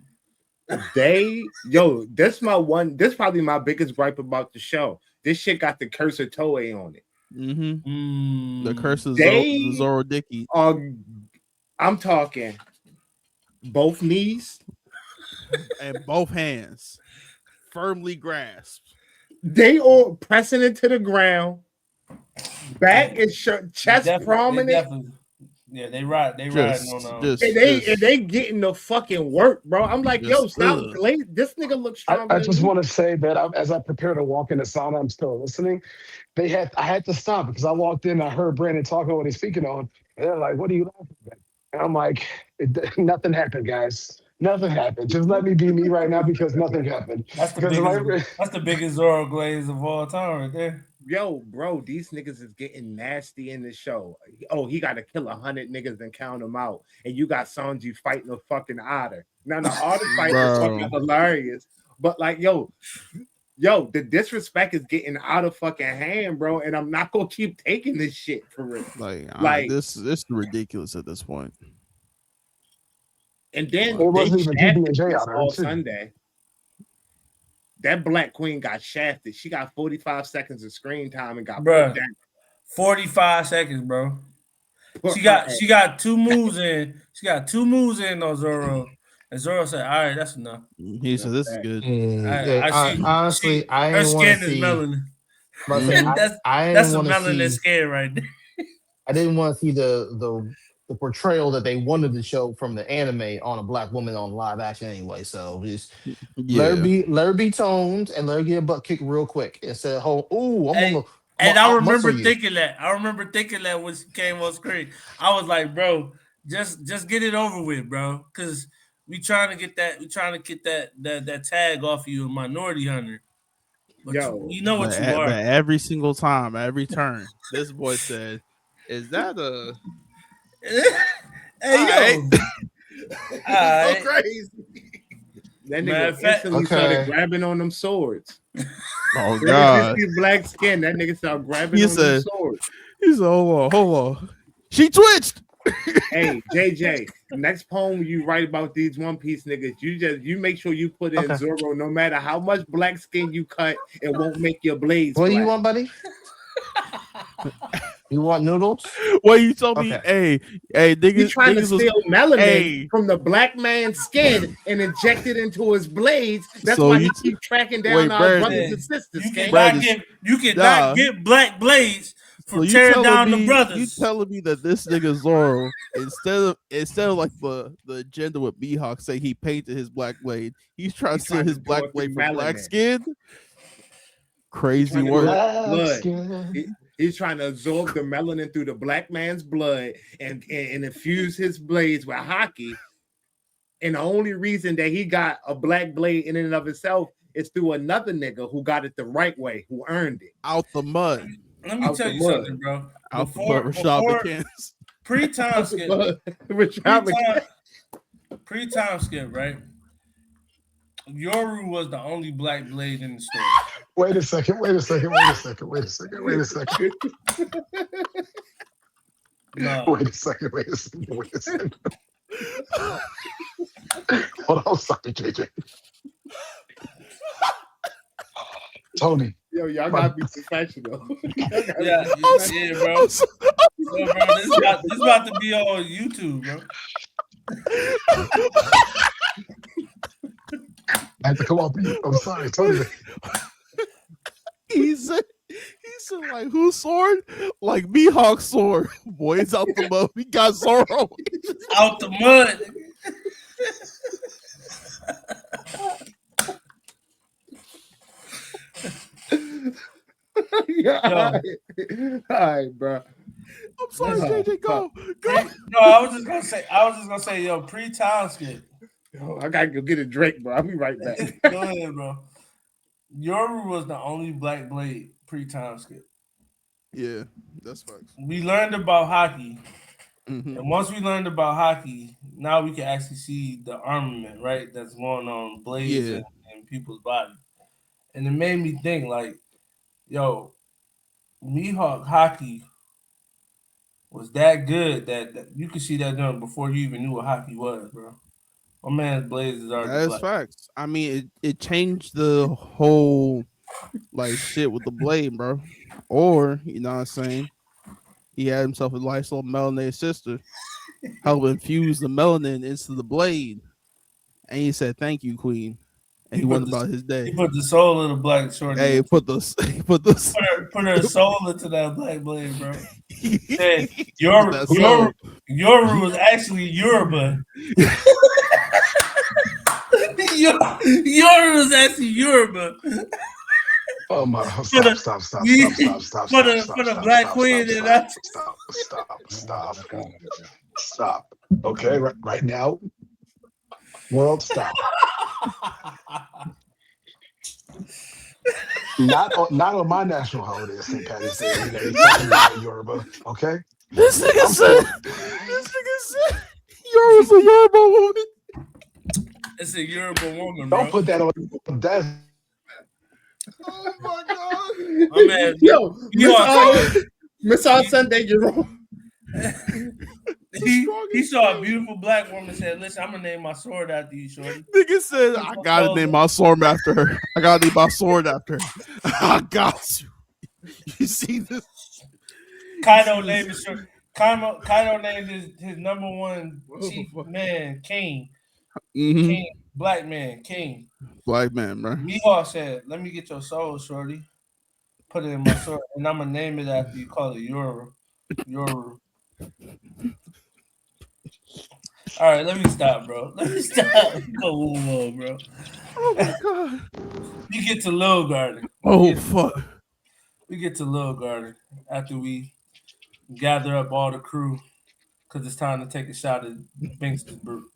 This probably my biggest gripe about the show. This shit got the curse of Toei on it. Mm-hmm. you. The curse of They Zoro Dicky are, I'm talking both knees. and both hands firmly grasped. They all pressing into the ground. Back is chest They prominent. definitely, yeah, they riding on And they getting the fucking work, bro. I'm like, yo, just, stop. ugh. This nigga looks stronger I than just you. want to say that as I prepare to walk into sauna, I'm still listening. I had to stop because I walked in, I heard Brandon talking what he's speaking on, and they're like, "What are you laughing at?" And I'm like, "Nothing happened, guys. Nothing happened. Just let me be me right now because nothing happened." That's the Because that's the biggest Zoro glaze of all time right there. Yo, bro, these niggas is getting nasty in the show. Oh, he got to kill 100 niggas and count them out. And you got Sanji fighting a fucking otter. Now, the otter fight is fucking Bro. hilarious. But, like, yo, the disrespect is getting out of fucking hand, bro. And I'm not going to keep taking this shit for real. Like, this is ridiculous at this point. And then it they wasn't even shafted PB&J us out there all too. Sunday. That Black Queen got shafted. She got 45 seconds of screen time and got Bruh. put down. 45 seconds, bro. She got two moves in. She got two moves in on Zoro. And Zoro said, all right, that's enough. He said, this is good. Honestly, I her didn't want skin to is see. melanin. I that's I that's didn't a want to melanin see. skin right there. I didn't want to see the the portrayal that they wanted to show from the anime on a black woman on live action anyway. So just Yeah. let her be toned and let her get a butt kick real quick instead of whole. Ooh, Hey, I'm gonna and I out remember muscle you. thinking that. I remember thinking that when she came on screen. I was like, bro, just get it over with, bro. Cause we trying to get that tag off you, a minority hunter. But Yo, you know what you But are. every single time, every turn, this boy said, "Is that a Hey all right?" yo, all he's so right. crazy. That Matter nigga of fact, instantly started Okay. grabbing on them swords. Oh Soon as he God. see black skin, that nigga start grabbing He on them said, swords. "Hold on, hold on." She twitched. Hey, JJ, next poem you write about these One Piece niggas, you make sure you put in Okay. Zoro. No matter how much black skin you cut, it won't make your blades What do you black. want, buddy? You want noodles? Well, you told me, Okay. hey, He trying to niggas was, steal melanin hey. from the black man's skin and inject it into his blades. That's So why you he keep tracking down wait, our he brothers Brandon, and said, sisters. King. Brandon, you cannot nah. get black blades So from tearing down the you brothers. telling me that this nigga Zoro, instead of like the agenda with Mihawk say he painted his black blade, he's trying to He's steal trying to his draw black it through blade from black melanin. skin. He's Crazy trying to draw work. it through Black blood. skin. He's trying to absorb the melanin through the black man's blood and infuse his blades with hockey. And the only reason that he got a black blade in and of itself is through another nigga who got it the right way, who earned it Out the mud. Let me out tell the you mud. something, bro. Out the mud. Rashad McCants. Pre-time Out the skip, mud. Which pre-time, pre-time skip, right? Yoru was the only black blade in the story. Wait a second. Wait a second. Wait a second. Wait a second. Wait a second. No, Wait a second. Wait a second. Wait a second. Hold on. Sorry, JJ. Tony. Yo, y'all My, gotta be professional. Y'all gotta yeah, be yeah, professional. bro. I'm so- Yo, bro, this about to be on YouTube, bro. I have to come off mute. I'm sorry, Tony. he said, like, whose sword? Like Mihawk's sword. Boys out the mud. We got Zoro. Out the mud. Yeah, Yo, all right, bro. I'm sorry, listen. JJ. Go. No, I was just gonna say, yo, pre-time skip. Yo, I gotta go get a drink, bro. I'll be right back. Go ahead, bro. Yoru was the only black blade pre-time skip. Yeah, that's facts. We learned about hockey, Mm-hmm. and once we learned about hockey, now we can actually see the armament, right? That's going on blades Yeah, and people's body, and it made me think, like, yo, Mihawk hockey was that good that you could see that done before you even knew what hockey was, bro. My man's blades is already that is black. facts. I mean, it changed the whole like shit with the blade, bro. Or you know what I'm saying? He had himself a nice little melanated sister, help infuse the melanin into the blade, and he said, "Thank you, Queen," and He he went put the about his he day. put the soul of the black shorty Hey, into he put the put her soul into that black blade, bro. Said with that your soul. Yoru was actually Yoruba. Yoru was actually Yoruba. Oh my! For Stop! the Stop! Stop! Stop! Stop! Stop! Stop! for Stop! the Stop! black Stop! queen Stop! and Stop! us. Stop! Stop! Stop! Okay, right now, world, stop. Not on my national holiday, St. Patty's Day. You talking about Yoruba? Okay, This nigga I'm said, still. this nigga said, Yoruba's a Yoruba woman. It's a Yoruba woman, Don't bro. put that on. That's Oh my god. My man, Yo, you are so Miss All Sunday, you're wrong. he saw a beautiful black woman and said, "Listen, I'm gonna name my sword after you, shorty." Nigga said, I gotta name my sword after her. I gotta name my sword after her. I got you. You see this? Kaido named Kaido named his number one chief man King. Mm-hmm. King, black man, King. Black man, bro. Mihawk said, "Let me get your soul, shorty. Put it in my sword, and I'm gonna name it after you. Call it Yoru. Yoru." All right, let me stop, bro. Let me stop. Go, whoa, bro. Oh my god. We get to Lil Garden. Oh fuck. We get to Lil Garden after we gather up all the crew because it's time to take a shot at Banks's brew.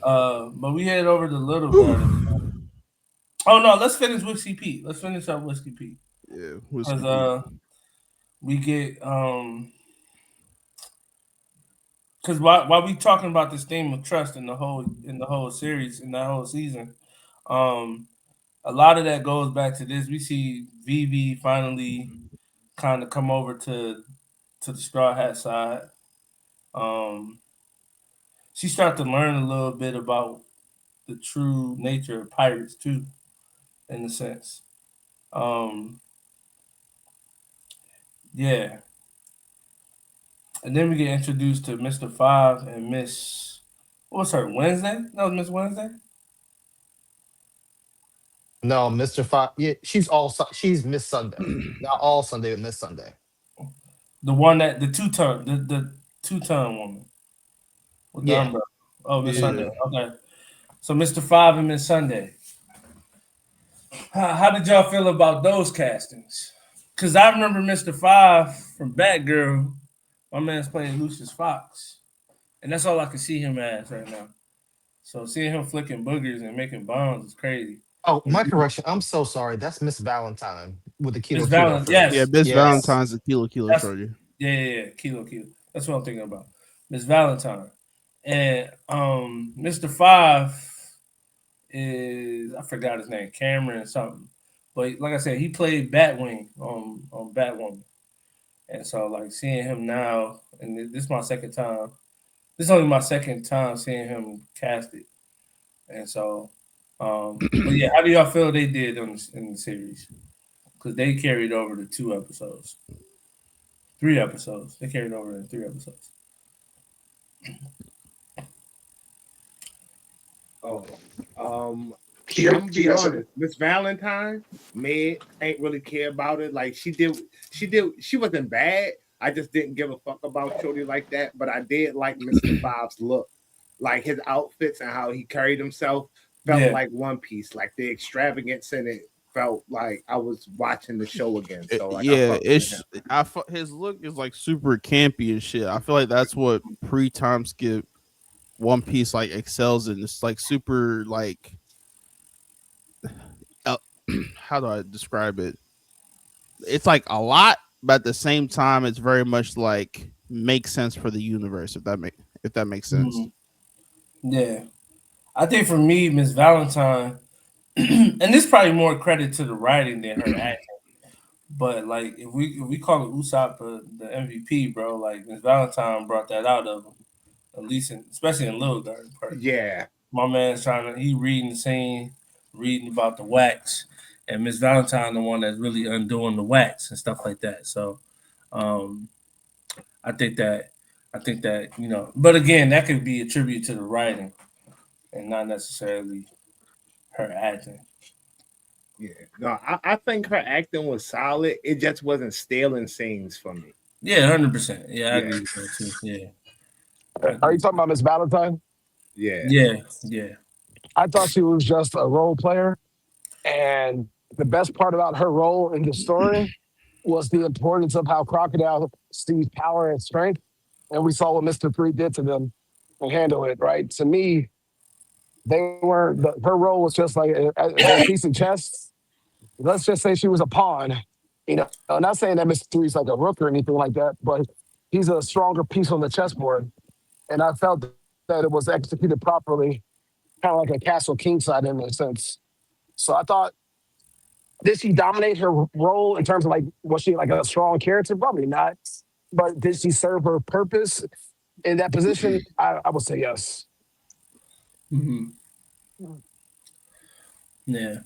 But we head over to Little Garden. Oh no, let's finish Whiskey Pete. Let's finish up Whiskey Pete Yeah, whiskey because Pete. we get because while we talking about this theme of trust in the whole series in that whole season, um, a lot of that goes back to this. We see Vivi finally kind of come over to the Straw Hat side. Um, she start to learn a little bit about the true nature of pirates too, in a sense. Um, yeah, and then we get introduced to Mr. Five and Miss. What's her Wednesday? That was Miss Wednesday. No, Mr. Fox. Yeah, she's Miss Sunday. Not all Sunday, but Miss Sunday. The one that the 2 ton woman with the Yeah. umbrella. Oh, Miss Yeah. Sunday. Okay. So Mr. Five and Miss Sunday. How did y'all feel about those castings? Cause I remember Mr. Five from Batgirl. My man's playing Lucius Fox, and that's all I can see him as right now. So seeing him flicking boogers and making bombs is crazy. Oh, my correction. I'm so sorry. That's Miss Valentine with the Miss Kilo Kilo Valentine, Yeah, phrase. yes, Miss yes, Yes. Valentine's a kilo kilo that's shorty. yeah, kilo kilo. That's what I'm thinking about. Miss Valentine and Mr. Five is I forgot his name, Cameron something. But like I said, he played Batwing on Batwoman, and so like seeing him now, and this is my second time. This is only my second time seeing him casted, and so. But yeah, how do y'all feel they did in the series? Because they carried over to 2 episodes, 3 episodes. They carried over in 3 episodes. Oh, um, Here, I'm gonna you be guys are honest. Miss Valentine, me ain't really care about it. Like she wasn't bad. I just didn't give a fuck about Shorty like that. But I did like Mr. Five's look, like his outfits and how he carried himself felt Yeah. like One Piece. Like the extravagance in it felt like I was watching the show again. So like I Yeah, fucked with him. his look is like super campy and shit. I feel like that's what pre time skip One Piece like excels in. It's like super like uh, how do I describe it? It's like a lot, but at the same time, it's very much like makes sense for the universe. If that makes sense. Mhm. Yeah. I think for me, Miss Valentine, and this probably more credit to the writing than her acting. But like, if we call it Usopp the MVP, bro, like Miss Valentine brought that out of him, at least especially in Little Garden part. Yeah, My man's trying to he reading the scene, reading about the wax, and Miss Valentine the one that's really undoing the wax and stuff like that. So, um, I think that but again, that could be attributed to the writing and not necessarily her acting. yeah. No, I think her acting was solid. It just wasn't stealing scenes for me. Yeah, 100%. Yeah, I Yeah, agree with that too. Yeah, I are agree. you talking about Miss Valentine? yeah, Yeah, yeah. I thought she was just a role player, and the best part about her role in the story was the importance of how Crocodile sees power and strength, and we saw what Mister Three did to them and handle it. Right, to me, they weren't. Her role was just like a piece of chess. Let's just say she was a pawn. Not saying that Mister Three's like a rook or anything like that, but he's a stronger piece on the chessboard. And I felt that it was executed properly, kind of like a castle king side in a sense. So I thought, did she dominate her role in terms of like, was she like a strong character? Probably not. But did she serve her purpose in that position? I would say yes. Hmm. Yeah.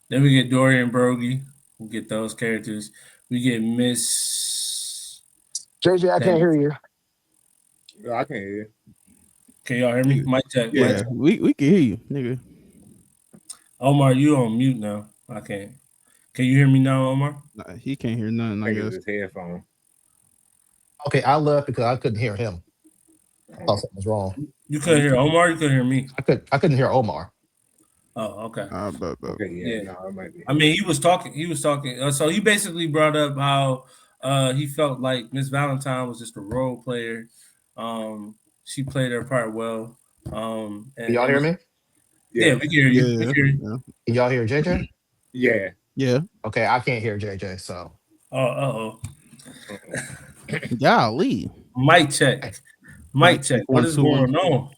Then we get Dorian Broggie. We get those characters. We get Miss. JJ, I can't Damn. hear you. yeah, I can hear you. Can y'all hear me? Nigga, Mic check. Mic Yeah, yeah, check. we can hear you, nigga. Omar, you on mute now. I can't. Can you hear me now, Omar? Nah, he can't hear I nothing. I think it's guess. his headphone. Okay, I left because I couldn't hear him. I thought something was wrong. You Oh, couldn't hear Omar. You couldn't hear me. I couldn't hear Omar. Oh, okay. but Okay, yeah, Yeah. no, it might be. I mean, he was talking. He was talking. So he basically brought up how he felt like Miss Valentine was just a role player. She played her part well. Can y'all hear me? Yeah, Yeah, we can hear you. We yeah, can hear you. yeah, Can y'all hear JJ? yeah. yeah. Okay, I can't hear JJ. So Oh, oh. Golly. Mic check. Mic Mic check. check What one is two one going two. on?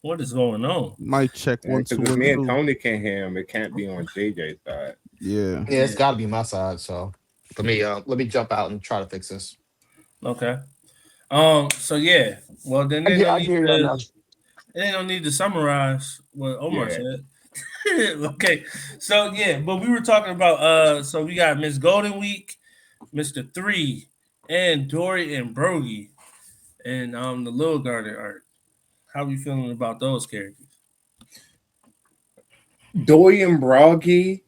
What is going on? Mic check one Because two if one me and two. Tony can't hear him, it can't be on JJ's side. Yeah. yeah, it's got to be my side. So let me jump out and try to fix this. Okay. So yeah. Well, then they I don't can need hear y'all to. now. They don't need to summarize what Omar Yeah. said. Okay. So yeah, but we were talking about. So we got Miss Golden Week, Mister Three, and Dory and Brogy, and the Little Garden art. How we feeling about those characters? Dorian Broggy,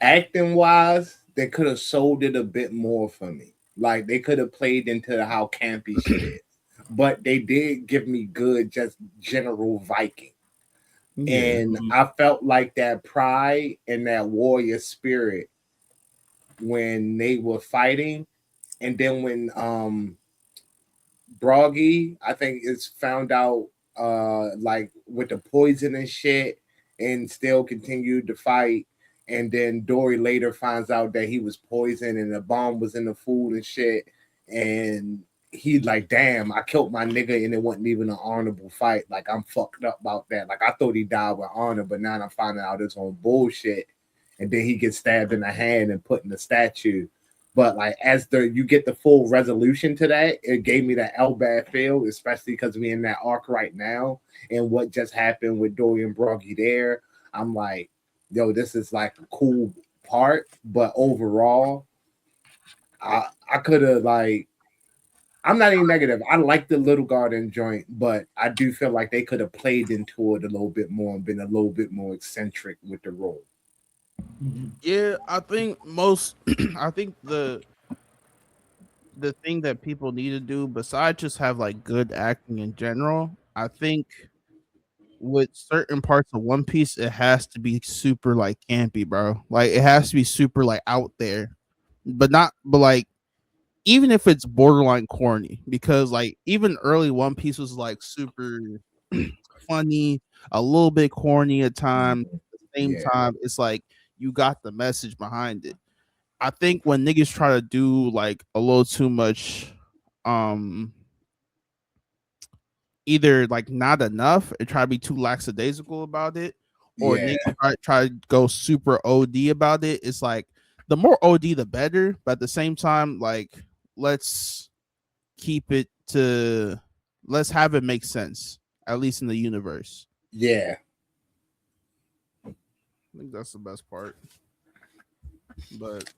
acting wise, they could have sold it a bit more for me. Like they could have played into how campy shit is. But they did give me good, just general Viking. Yeah. And I felt like that pride and that warrior spirit when they were fighting. And then when Broggy, I think, is found out like with the poison and shit and still continued to fight. And then Dory later finds out that he was poisoned and the bomb was in the food and shit. And he like, damn, I killed my nigga and it wasn't even an honorable fight. Like I'm fucked up about that. Like I thought he died with honor, but now I'm finding out it's on bullshit. And then he gets stabbed in the hand and put in the statue. But like as you get the full resolution to that, it gave me that Elbad feel, especially because we in that arc right now and what just happened with Dorian Broggy there. I'm like, yo, this is like a cool part, but overall, I could have like I'm not even negative. I like the Little Garden joint, but I do feel like they could have played into it a little bit more and been a little bit more eccentric with the role. Yeah, I think most I think the thing that people need to do besides just have like good acting in general, I think with certain parts of One Piece, it has to be super like campy, bro. Like it has to be super like out there. But like even if it's borderline corny, because like even early One Piece was like super funny, a little bit corny at times. At the same Yeah. time, it's like you got the message behind it. I think when niggas try to do like a little too much, um, either like not enough and try to be too lackadaisical about it, or Yeah. niggas try to go super OD about it. It's like the more OD the better, but at the same time, like let's keep it to let's have it make sense, at least in the universe. Yeah. I think that's the best part. But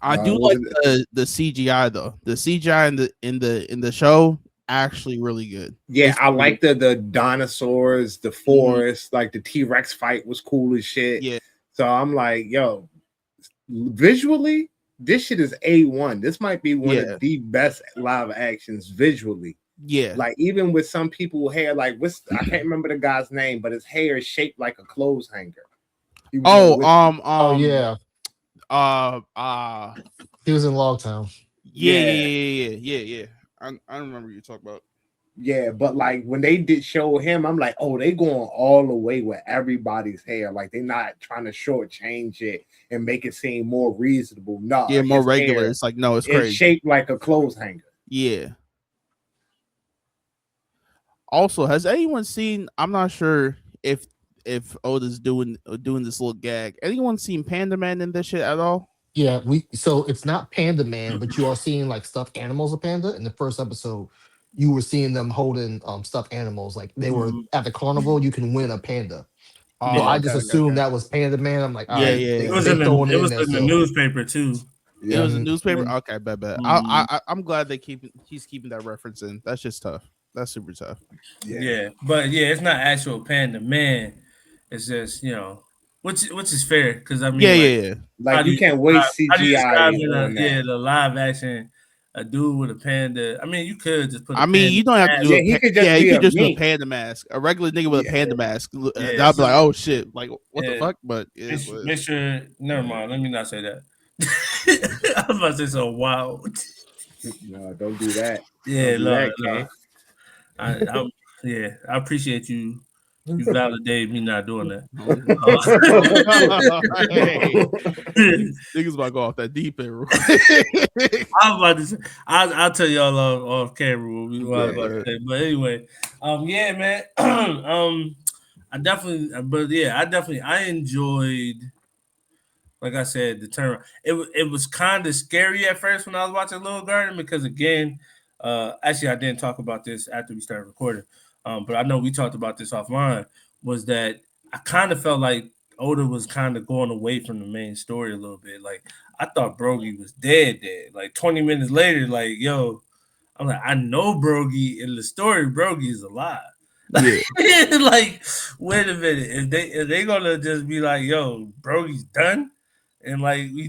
I do Was like it the CGI though. The CGI in the show actually really good. Yeah, It's I really like the dinosaurs, the forest, like the T-Rex fight was cool as shit. Yeah. So I'm like, yo, visually, this shit is A1. This might be one Yeah. of the best live actions visually. Yeah. Like even with some people hair, like I can't remember the guy's name, but his hair is shaped like a clothes hanger. He was on Oh yeah, uh uh he was in Logtown. yeah. I remember you talk about. Yeah, but like when they did show him, I'm like, oh, they going all the way with everybody's hair. Like they're not trying to shortchange it and make it seem more reasonable. No, Yeah, more his regular. hair It's like no, it's is crazy. shaped like a clothes hanger. Yeah. Also, has anyone seen? I'm not sure if Oda's doing this little gag. Anyone seen Panda Man in this shit at all? Yeah, so it's not Panda Man, but you are seeing like stuffed animals of Panda. In the first episode, you were seeing them holding stuffed animals. Like they were Mhm. at the carnival, you can win a panda. So Oh, I Yeah, just okay. assumed that was Panda Man. I'm like, all Yeah, right, yeah, it yeah. was they in the throwing it it in was there in the still. newspaper too. It was a Yeah. newspaper. Okay, bet. Mhm. I'm glad he's keeping that reference in. That's just tough. That's super tough. Yeah, but yeah, it's not actual Panda Man. It's just which is fair because I Yeah, mean, like, yeah, yeah. how Like do you you can't describe waste how do you describe CGI it? on that. The live action a dude with a panda. I mean, you could just put a I mean, panda you don't have to mask. do Yeah, a he could just yeah. You be could a just do a mink. panda mask. A regular nigga with a Yeah. panda mask. Yeah, I'd be like, so oh shit, like what the yeah, fuck? But it is what it make is. sure. Never mind. Let me not say that. I was about to say so wild. No, don't do that. Don't Yeah, do no, that, no. King. I'm yeah. I appreciate you. You validated me not doing that. Oh God. Hey, niggas about to go off that deep end real quick. I was about to say, I'll tell y'all off camera what I was But about to say. But anyway, yeah, man. I definitely, but yeah, I enjoyed, like I said, the turn. It was kind of scary at first when I was watching Little Garden because again, actually I didn't talk about this after we started recording, but I know we talked about this offline. Was that I kind of felt like Oda was kind of going away from the main story a little bit. Like I thought Brogy was dead. Like 20 minutes later, like yo, I'm like I know Brogy in the story. Brogy is alive. yeah, Like, wait a minute. If they gonna just be like, yo, Brogy's done, and like we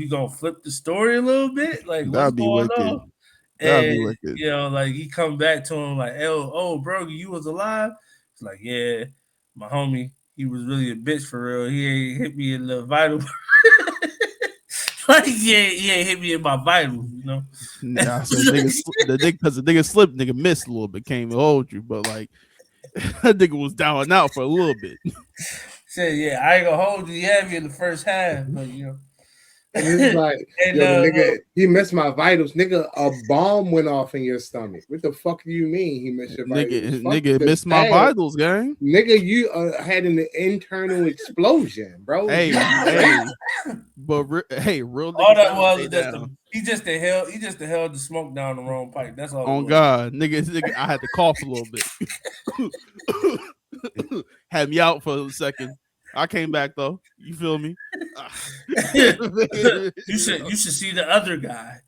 gonna flip the story a little bit, like what's that'd be going wicked. on? That'd And be wicked. like he come back to him like, oh, Brogy, you was alive? It's like, yeah, my homie, he was really a bitch for real. He ain't hit me in the vital. Like, he ain't hit me in my vitals, you know. I said the nigga because the nigga slipped, nigga missed a little bit, came to hold you, but like that nigga was down and out for a little bit. Said, yeah, I ain't gonna hold you. You had me in the first half, but you know. It's like, And yo, the nigga, he missed my vitals. Nigga, a bomb went off in your stomach. What the fuck do you mean he missed your vitals? Nigga missed my vitals, gang. Nigga, you had an internal explosion, bro. Hey, hey, but hey, real niggas all that never was stay just down. he just held the smoke down the wrong pipe. That's all. On God, nigga, I had to cough a little bit. Had me out for a second. I came back though. You feel me? You should see the other guy.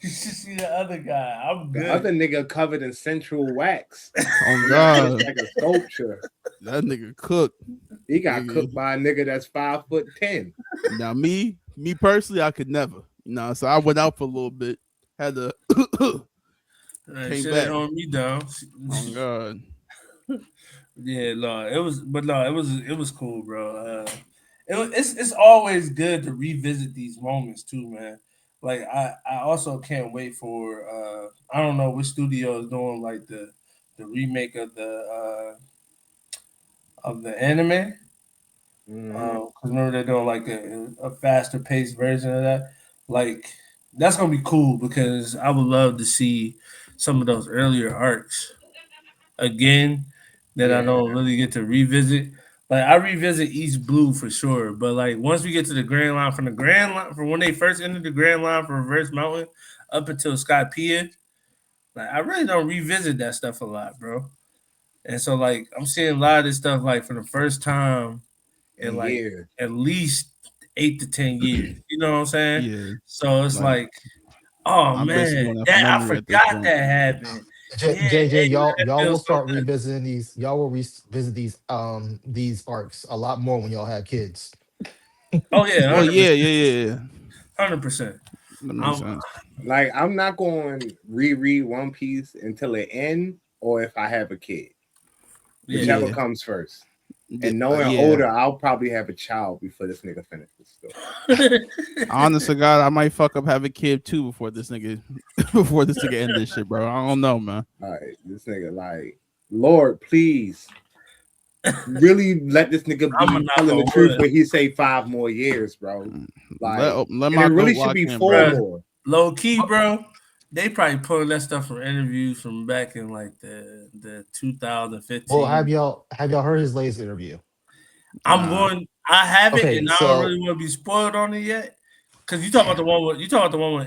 You should see the other guy. I'm good. The other nigga covered in central wax. On God, like a sculpture. That nigga cooked. He got cooked by a nigga that's 5'10". Now me personally, I could never. You know, so I went out for a little bit. Had to came back. On me down. Oh God. Yeah, no, it was cool, bro. It's always good to revisit these moments too, man. Like I also can't wait for I don't know which studio is doing like the remake of the anime. Because remember they're doing like a faster paced version of that. Like that's gonna be cool because I would love to see some of those earlier arcs again that I don't really get to revisit. Like I revisit East Blue for sure, but like once we get to the Grand Line, from the Grand Line, from when they first entered the Grand Line for Reverse Mountain up until Skypiea, like I really don't revisit that stuff a lot, bro. And so like I'm seeing a lot of this stuff like for the first time in like at least 8 to 10 years. You know what I'm saying? Yeah. So it's like oh I'm man, that I forgot that happened. JJ, y'all will start revisiting these. Y'all will revisit these arcs a lot more when y'all have kids. Oh yeah, 100%. Oh yeah. 100%. That makes sense. Like I'm not going to reread One Piece until it ends, or if I have a kid, whichever comes first. And knowing older, I'll probably have a child before this nigga finishes. Honest to God, I might fuck up have a kid too before this nigga end this shit, bro. I don't know, man. All right, this nigga like, Lord, please, really let this nigga be telling the truth when he say 5 more years, bro. Like, let my it really should be 4 more. Low key, bro. They probably pulling that stuff from interviews from back in like the 2015. Well, have y'all heard his latest interview? I haven't, and I don't really want to be spoiled on it yet. Cause you talk about the one with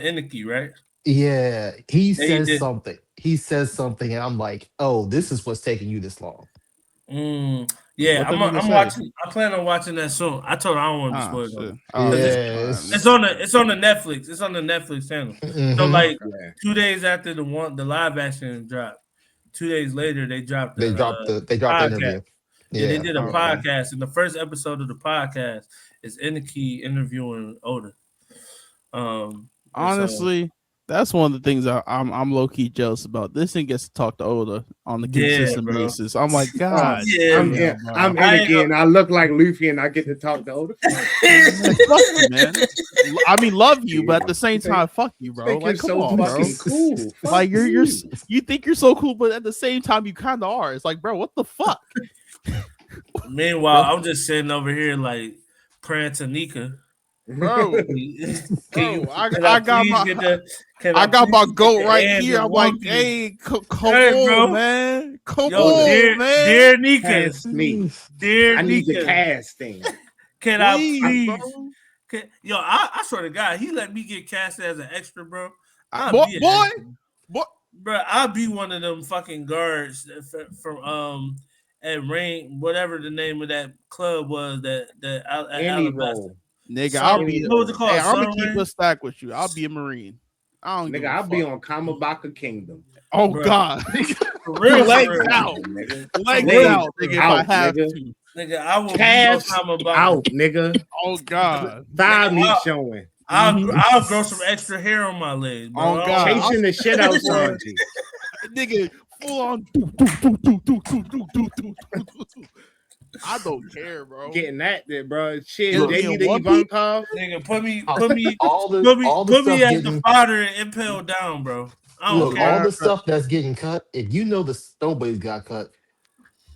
Iniki, right? Yeah, he says something. He says something, and I'm like, oh, this is what's taking you this long. Yeah, I'm watching. I plan on watching that soon. I told her I don't want to be spoiled. It's on the Netflix. It's on the Netflix channel. So like 2 days after the live action dropped, 2 days later they dropped the interview. Yeah, they did a podcast, and the first episode of the podcast is Iniky interviewing Oda. Honestly, that's one of the things I'm low key jealous about. This thing gets to talk to Oda on a Yeah, consistent bro. basis. I'm like, God, Yeah, I'm damn, in, bro. I'm I in ain't again. I look like Luffy, and I get to talk to Oda. Man, fuck you, man. I mean, love you, but at the same time, fuck you, bro. Think Like, you're come so on, bro. fucking cool. Fuck Like you're you. you think you're so cool, but at the same time, you kind of are. It's like, bro, what the fuck, Meanwhile, I'm just sitting over here like praying to Nika. bro? Can I got please my get the? Can I got please my get goat the right end here. of I'm like, One Piece? hey, come Hey, on, bro. man. Come Yo, on, man. dear Nikas, Cast me. dear I need the Nikas, casting. can I Please, please? bro. Yo, I swear to God, he let me get casted as an extra, bro. I'll Boy, be an boy, extra. boy. Bro, I'll be one of them fucking guards from at Rain, whatever the name of that club was that out at Any Alabasta. role. Nigga, Sun, I'll Any be. what was it role. Hey, called? I'm gonna Sun keep Rain? a stack with you. I'll be a Marine. I don't give Nigga, a I'll fuck. be on Kamabaka Kingdom. Oh Bro. God, For real, legs for real. out, Nigga. legs real, out, for nigga. real. If I Out, have nigga. to. Nigga, I will Calves be no time about out, nigga. Oh God. Thigh Nigga, meat showing. I'll grow some extra hair on my legs, bro. Oh God. Chasing the shit out Sanji. Nigga, full on. I don't care, bro. Getting that there, bro. Shit, Look, they me need in to One Piece? Ivankov. Nigga, all the put me stuff as the getting fodder and impale down, bro. I don't look, care. all Matter the of fact, stuff that's getting cut. If you know nobody's got cut,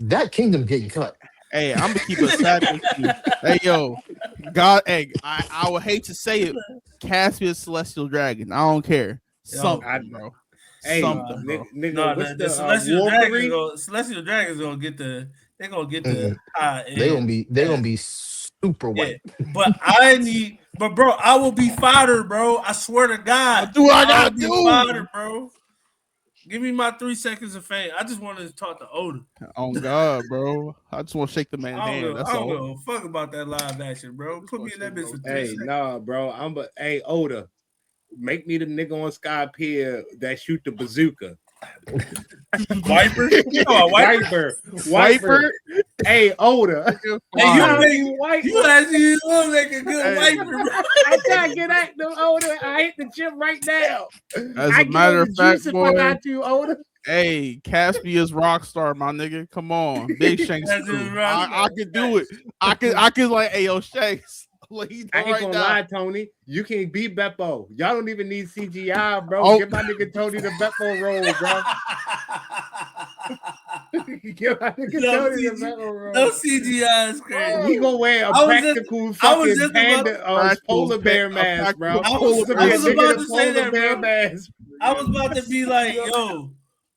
that kingdom getting cut. hey, I'm gonna keep a stack with you. Hey, yo, God, hey, I would hate to say it. Caspian Celestial Dragon. I don't care. Something, bro. Hey, Something, bro. nigga, No, what's the the Celestial Dragons gonna get the they gonna get the Mm-mm. high They gonna end. be they gonna be super Yeah, white. but bro, I will be fodder, bro. I swear to God, Do what I I'll gotta be do. fodder, bro. Give me my 3 seconds of fame. I just wanted to talk to Oda. Oh God, bro. I just want to shake the man's hand. That's I don't all. give a fuck about that live action, bro. Just Put wanna me in that shake bitch no for 3 Hey, seconds. nah, bro. Hey, Oda, make me the nigga on Sky Pier that shoot the bazooka. Wiper? Oh, Wiper? Wiper. Hey, Oda. Hey, you actually will make a good wiper, bro. I can't get at them, Oda. I hit the gym right now. As I a get matter on of the fact, juice if I boy. got to, Oda. Hey, Caspia's Rockstar, my nigga. Come on, Big Shanks That's crew. just I can do it. I can like, hey yo, Shanks. Like, I ain't right gonna now. lie, Tony. You can be Beppo. Y'all don't even need CGI, bro. Oh. Give my nigga Tony the Beppo role, bro. Give my nigga Tony the Beppo role. No CGI is crazy. He gonna wear a I was practical just- I was fucking just about- panda, polar bear mask, bro. I was about to say that, bear bro. mask. I was about to be like, yo,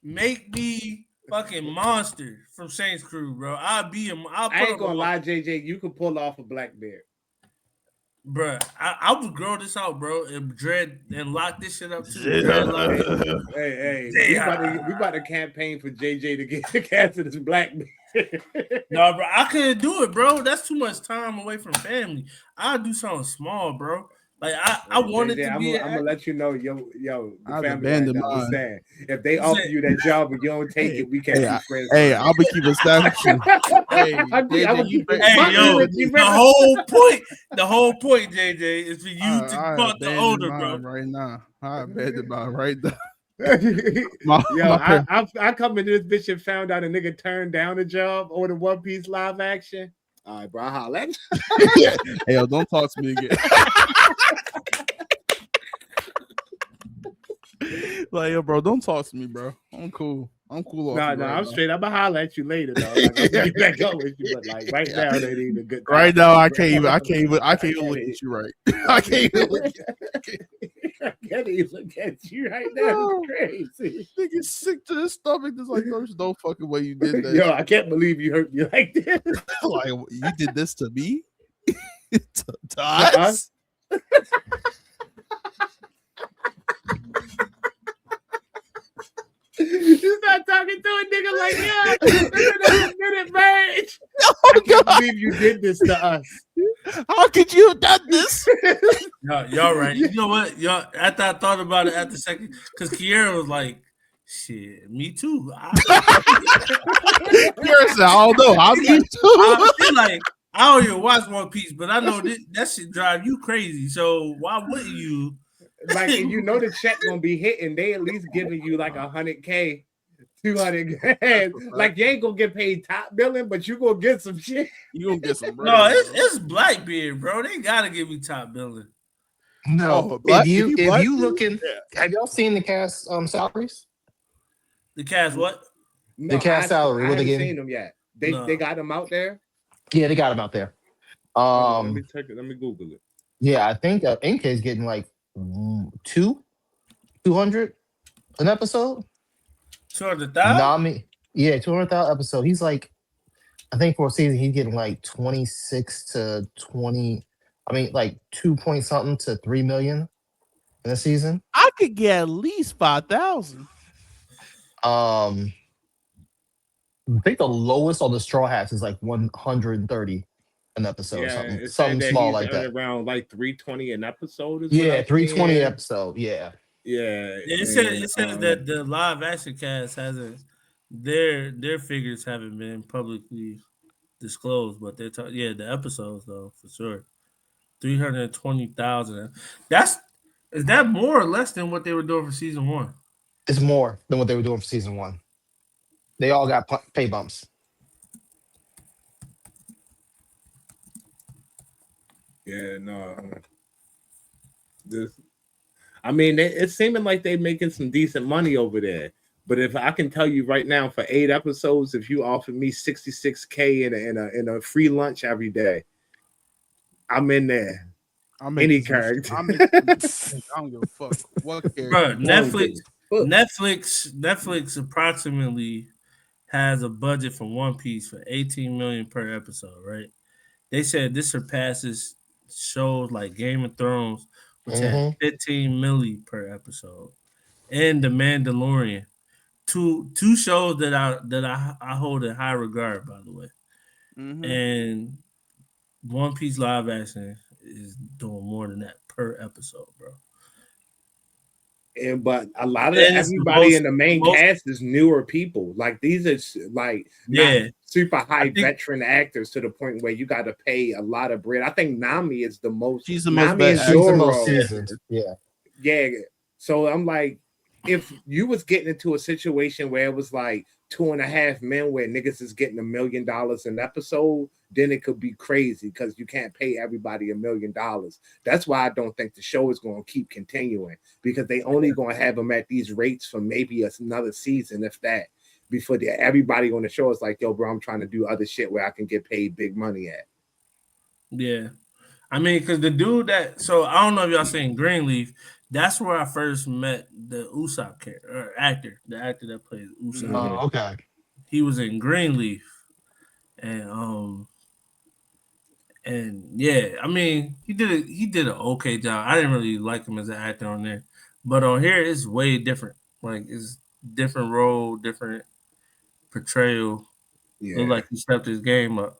make me fucking monster from Saints Crew, bro. I'll be him. I ain't gonna lie, JJ. You could pull off a black beard. Bro, I would grow this out, bro, and dread and lock this shit up too. Hey, we about to campaign for JJ to get the cast of this black beard. No, bro, I couldn't do it, bro. That's too much time away from family. I'll do something small, bro. Like I wanted JJ, to be. I'm gonna let you know, yo, the I've family abandoned right now mine. understand. If they offer you that job and you don't take it, we can't be friends. Hey, I'll be keeping stack with you. Hey, JJ, you Hey, yo, the whole point, JJ, is for you to talk to older, bro. Right now, I abandoned mine right now. I come into this bitch and found out a nigga turned down a job or the One Piece live action. All right, bro, holla at you. Hey, yo, don't talk to me again. Like, yo, bro, don't talk to me, bro. I'm cool. I'm cool. No, I'm straight. I'm gonna holler at you later, though. Like, I'm gonna get back up with you, but like right now, they need a good time. Right now, I can't even look at you right. I can't even look at you. I can't even look at you right now. It's crazy. Nigga sick to his stomach. Just like, there's no fucking way you did that. Yo, I can't believe you hurt me like this. Like, you did this to me? to us? You start talking to a nigga like, yeah, minute marriage. Oh, I can't believe you did this to us. How could you have done this? Y'all right. You know what? Y'all, after I thought about it after second, because Kiera was like, shit, me too. Kiera said, I don't know. I'm me too. I feel like, I don't even watch One Piece, but I know that shit drive you crazy. So why wouldn't you? Like, and you know the check gonna be hitting. They at least giving you like 100K, 200 grand. Like you ain't gonna get paid top billing, but you gonna get some shit. You gonna get some bread. No, it's Blackbeard, bro. They gotta give me top billing. No, Oh, black. If you if black, you dude, looking, yeah. have y'all seen the cast salaries? The cast what? No, The cast salary, I what they haven't getting? seen them yet. No. They got them out there. Yeah, they got them out there. Hold on, let me check it. Let me Google it. Yeah, I think NK is getting like 200 an episode. 200,000? Nami, yeah, 200,000 episode. He's like, I think for a season he's getting like 26 to 20. I mean, like 2 point something to 3 million in a season. I could get at least 5,000. I think the lowest on the Straw Hats is like 130 an episode, Yeah, something it said something that small he's like that. around like 320 an episode. Is what Yeah, I'm 320 seeing. episode. Yeah. Yeah, It says that the live action cast hasn't their figures haven't been publicly disclosed, but they're yeah, the episodes though for sure. 320,000. Is that more or less than what they were doing for season one? It's more than what they were doing for season one. They all got pay bumps. Yeah, no. This, I mean, it's seeming like they're making some decent money over there. But if I can tell you right now, for 8 episodes, if you offer me 66K in a free lunch every day, I'm in there. I'm Any character. I don't give a fuck what character. Bro, Netflix approximately has a budget for One Piece for 18 million per episode, right? They said this surpasses shows like Game of Thrones, which had 15 milli per episode, and The Mandalorian. Two shows that I hold in high regard, by the way. Mm-hmm. And One Piece live action is doing more than that per episode, bro. But a lot of And it's everybody in the main cast is newer people. Like these are like not super high veteran actors to the point where you got to pay a lot of bread. I think Nami is the most. She's the most. She's the most seasoned. Yeah. Yeah. So I'm like, if you was getting into a situation where it was like 2.5 men where niggas is getting $1 million an episode, then it could be crazy because you can't pay everybody $1 million. That's why I don't think the show is going to keep continuing, because they only going to have them at these rates for maybe another season, if that, before everybody on the show is like, yo, bro, I'm trying to do other shit where I can get paid big money at. Yeah. I mean, because the dude so I don't know if y'all seen Greenleaf. That's where I first met the Usopp character, actor, the actor that plays Usopp. Oh, okay. He was in Greenleaf, and yeah, I mean, he did an okay job. I didn't really like him as an actor on there, but on here it's way different. Like it's different role, different portrayal. Yeah, look like he stepped his game up.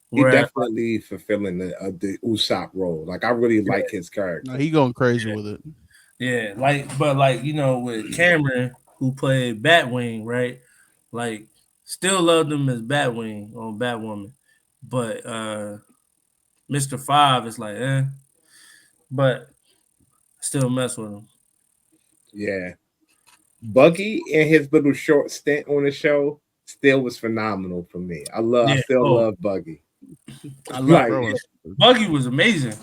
He definitely fulfilling the Usopp role. Like I really like his character. No, he going crazy with it. Yeah, but with Cameron, who played Batwing, right? Like, still loved him as Batwing on Batwoman, but Mr. Five is like, but still mess with him. Yeah, Buggy and his little short stint on the show still was phenomenal for me. I still love Buggy. I love Buggy was amazing.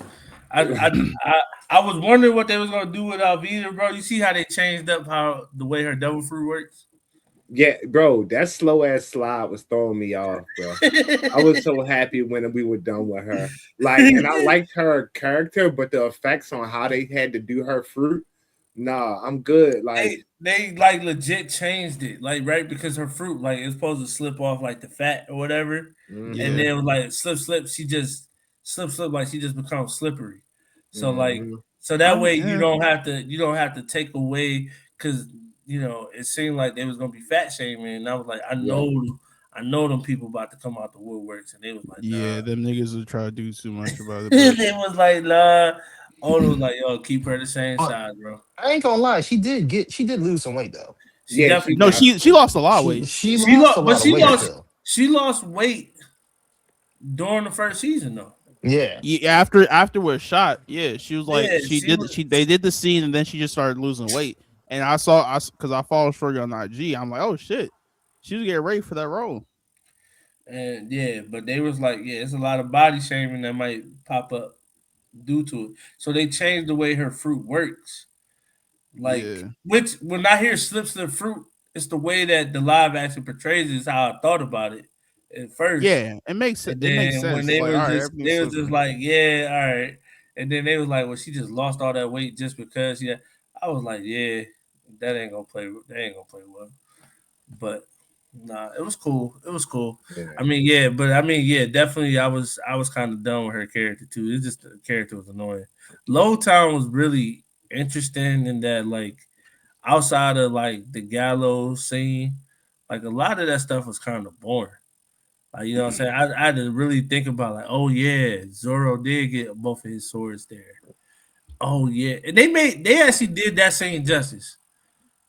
I was wondering what they was gonna do with Alvida, bro. You see how they changed up the way her devil fruit works? Yeah, bro, that slow ass slide was throwing me off, bro. I was so happy when we were done with her. Like, and I liked her character, but the effects on how they had to do her fruit, nah, I'm good. Like they like legit changed it, like right, because her fruit like it's supposed to slip off like the fat or whatever, and then it was like slip. She just slip like she just becomes slippery. So that way you don't have to take away, because it seemed like they was gonna be fat shaming, and I was like, I know them people about to come out the woodworks, and they was like, yeah, them niggas will try to do too much about it. They was like, nah. Oda was like, yo, keep her the same size, bro. I ain't gonna lie, she did lose some weight though. She lost a lot of weight. She lost a lot of weight. She lost weight. during the first season though. Yeah. Yeah, after was shot, yeah, she was like Yeah, she she did was. she they did the scene and then she just started losing weight. And I saw because I follow Shorty on IG. I'm like, oh shit, she was getting ready for that role. And yeah, but they was like, yeah, it's a lot of body shaming that might pop up due to it. So they changed the way her fruit works. Like, Yeah, which when I hear slips of the fruit, it's the way that the live action portrays it is how I thought about it at first. yeah, And it makes then when sense. It's like all right, everything's they was just slipping. like, yeah, all right. And then they was like, well, she just lost all that weight just because. Yeah, I was like, yeah, that ain't gonna play. That ain't gonna play well. But nah, it was cool. It was cool. Yeah. I mean, yeah, but I mean, yeah, definitely. I was kind of done with her character too. It's just the character was annoying. Lowtown was really interesting in that, like, outside of like the gallows scene, like a lot of that stuff was kind of boring. Like, you know what I'm saying? I had to really think about, like, oh yeah, Zoro did get both of his swords there. Oh yeah, and they actually did that scene justice.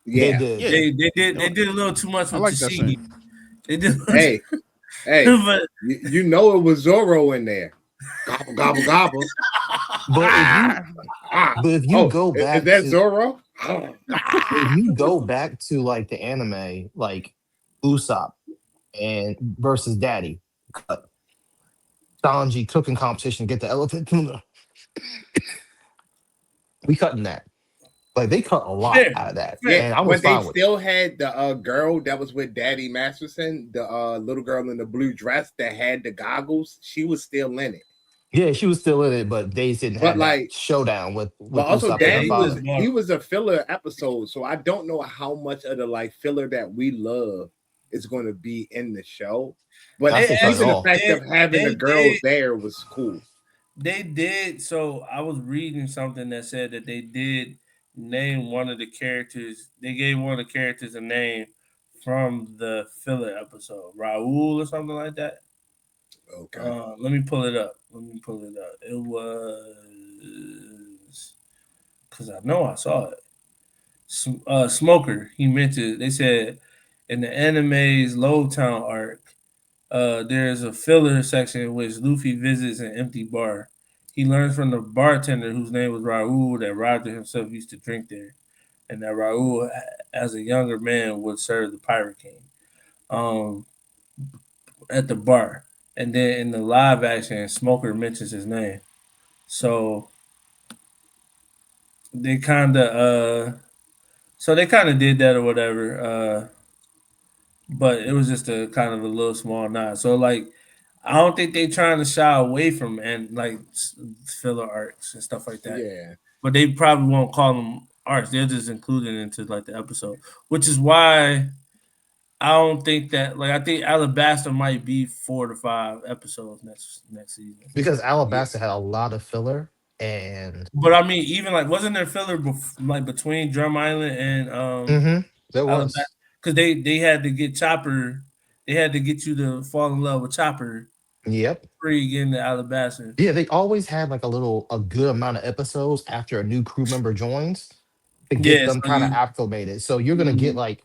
They Yeah. did. Yeah, They did a little too much I with like that Tashigi. scene. They did, Hey, hey, but you know it was Zorro in there. Gobble, gobble, gobble. But if you Ah, Ah. but if you Oh, go is back that to Zorro? Ah. if you go back to like the anime, like Usopp and versus Daddy, cut Sanji cooking competition to get the elephant tuna. We cutting that. Like they cut a lot fair, out of that, Yeah, fair. and I was when they fine with it. still had the girl that was with Daddy Masterson, the little girl in the blue dress that had the goggles, she was still in it. Yeah, she was still in it, but they didn't But have that like, showdown but with also Usopp and her He Daddy was was father. more. he was a filler episode, so I don't know how much of the like filler that we love is going to be in the show. But I They say cut it even the actually all. fact did. of having the They girl did. there was cool. They did. So I was reading something that said that they did name one of the characters. They gave one of the characters a name from the filler episode, Raul or something like that. Okay. Let me pull it up. Let me pull it up. It was because I know I saw it. Smoker. He mentioned. They said in the anime's Lowtown arc, there's a filler section in which Luffy visits an empty bar. He learns from the bartender, whose name was Raul, that Roger himself used to drink there, and that Raul, as a younger man, would serve the Pirate King um, at the bar. And then in the live action, Smoker mentions his name. So they kind of, they kind of did that or whatever. But it was just a kind of a little small nod. So like, I don't think they trying to shy away from and like filler arcs and stuff like that. Yeah. But they probably won't call them arcs. They'll just include it into like the episode, which is why I don't think that, like, I think Alabasta might be 4 to 5 episodes next season. Because Yeah. Alabasta had a lot of filler, and But I mean, even like, wasn't there filler like between Drum Island and there Alabasta? was. Because they had to get Chopper, they had to get you to fall in love with Chopper Yep. free getting to Alabasta. Yeah, they always had like a good amount of episodes after a new crew member joins to get Yeah, them so kind of you. acclimated. So you're gonna get Mhm. like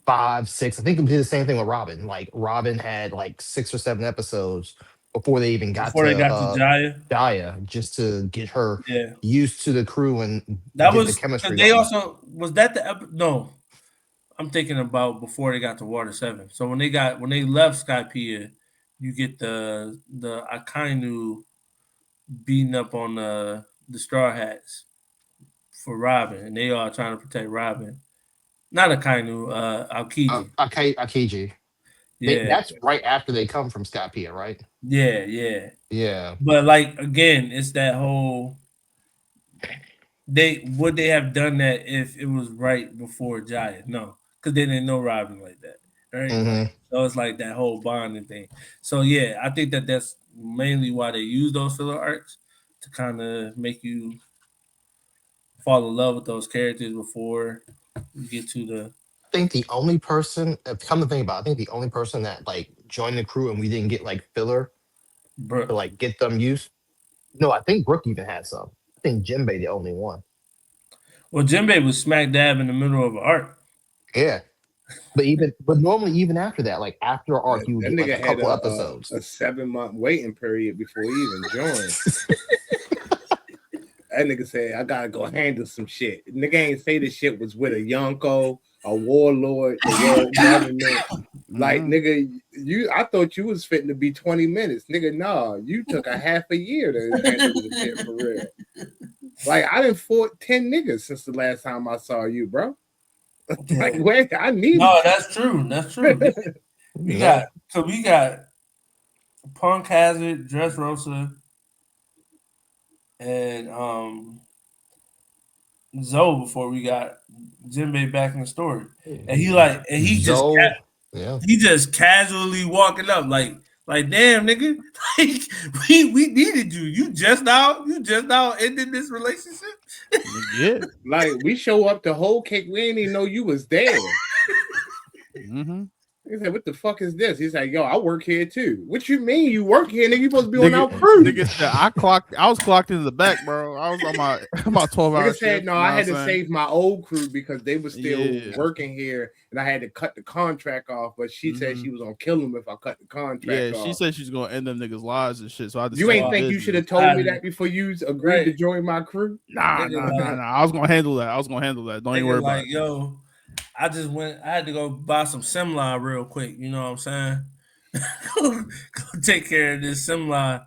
5, 6. I think we did the same thing with Robin. Like Robin had like 6 or 7 episodes before they even got Before they to got to Jaya. Daya, just to get her Yeah, used to the crew and that get the was because chemistry they going. also was that no. I'm thinking about before they got to Water Seven. So when they left Skypiea, you get the Akainu beating up on the Straw Hats for Robin, and they are trying to protect Robin. Not Akainu, Aokiji. Akiji. Yeah, That's right after they come from Skypiea, right? yeah, yeah. Yeah. But like again, it's that whole they would they have done that if it was right before Giant? No, because they didn't know Robin like that, right? Like, hmm so it's like that whole bonding thing. So yeah, I think that that's mainly why they use those filler arcs to kind of make you fall in love with those characters before you get to the I think the only person, come to think about, it, I think the only person that like joined the crew and we didn't get like filler to Brook. like get them used. No, I think Brooke even had some. I think Jinbei the only one. Well, Jinbei was smack dab in the middle of an arc. Yeah. but normally even after that, like after an arc, That, you would that get like nigga a had couple episodes. a 7 month waiting period before he even joined. That nigga said, I gotta go handle some shit. Nigga ain't say the shit was with a Yonko, a warlord, the world government. Like, nigga, I thought you was fitting to be 20 minutes. Nigga, nah, you took a half a year to handle this shit for real. Like, I done fought 10 niggas since the last time I saw you, bro. Like, wait, I need No, that's true. That's true. We got Punk Hazard, Dressrosa, and Zoe before we got Jinbei back in the story. And Zoe, yeah. he just casually walking up like damn nigga, like we needed you. You just now ended this relationship. Yeah. like we show up the whole cake. We ain't even know you was there. Mm-hmm. He said, "What the fuck is this?" He's like, "Yo, I work here too." What you mean you work here, nigga? You supposed to be on our crew. Nigga said I was clocked into the back, bro. I was on my 12-hour Nigga shift. said, "No, you know I what had to I'm saying? save my old crew because they were still Yeah. working here, and I had to cut the contract off." But she said she was gonna kill him if I cut the contract Yeah, off. she said she's gonna end them niggas' lives and shit. So I had to You stay ain't in think you business. should have told me that before you agreed to join my crew? Nah. I was gonna handle that. Don't even worry about Like, it. yo, I had to go buy some Simla real quick, you know what I'm saying? Go take care of this Simla.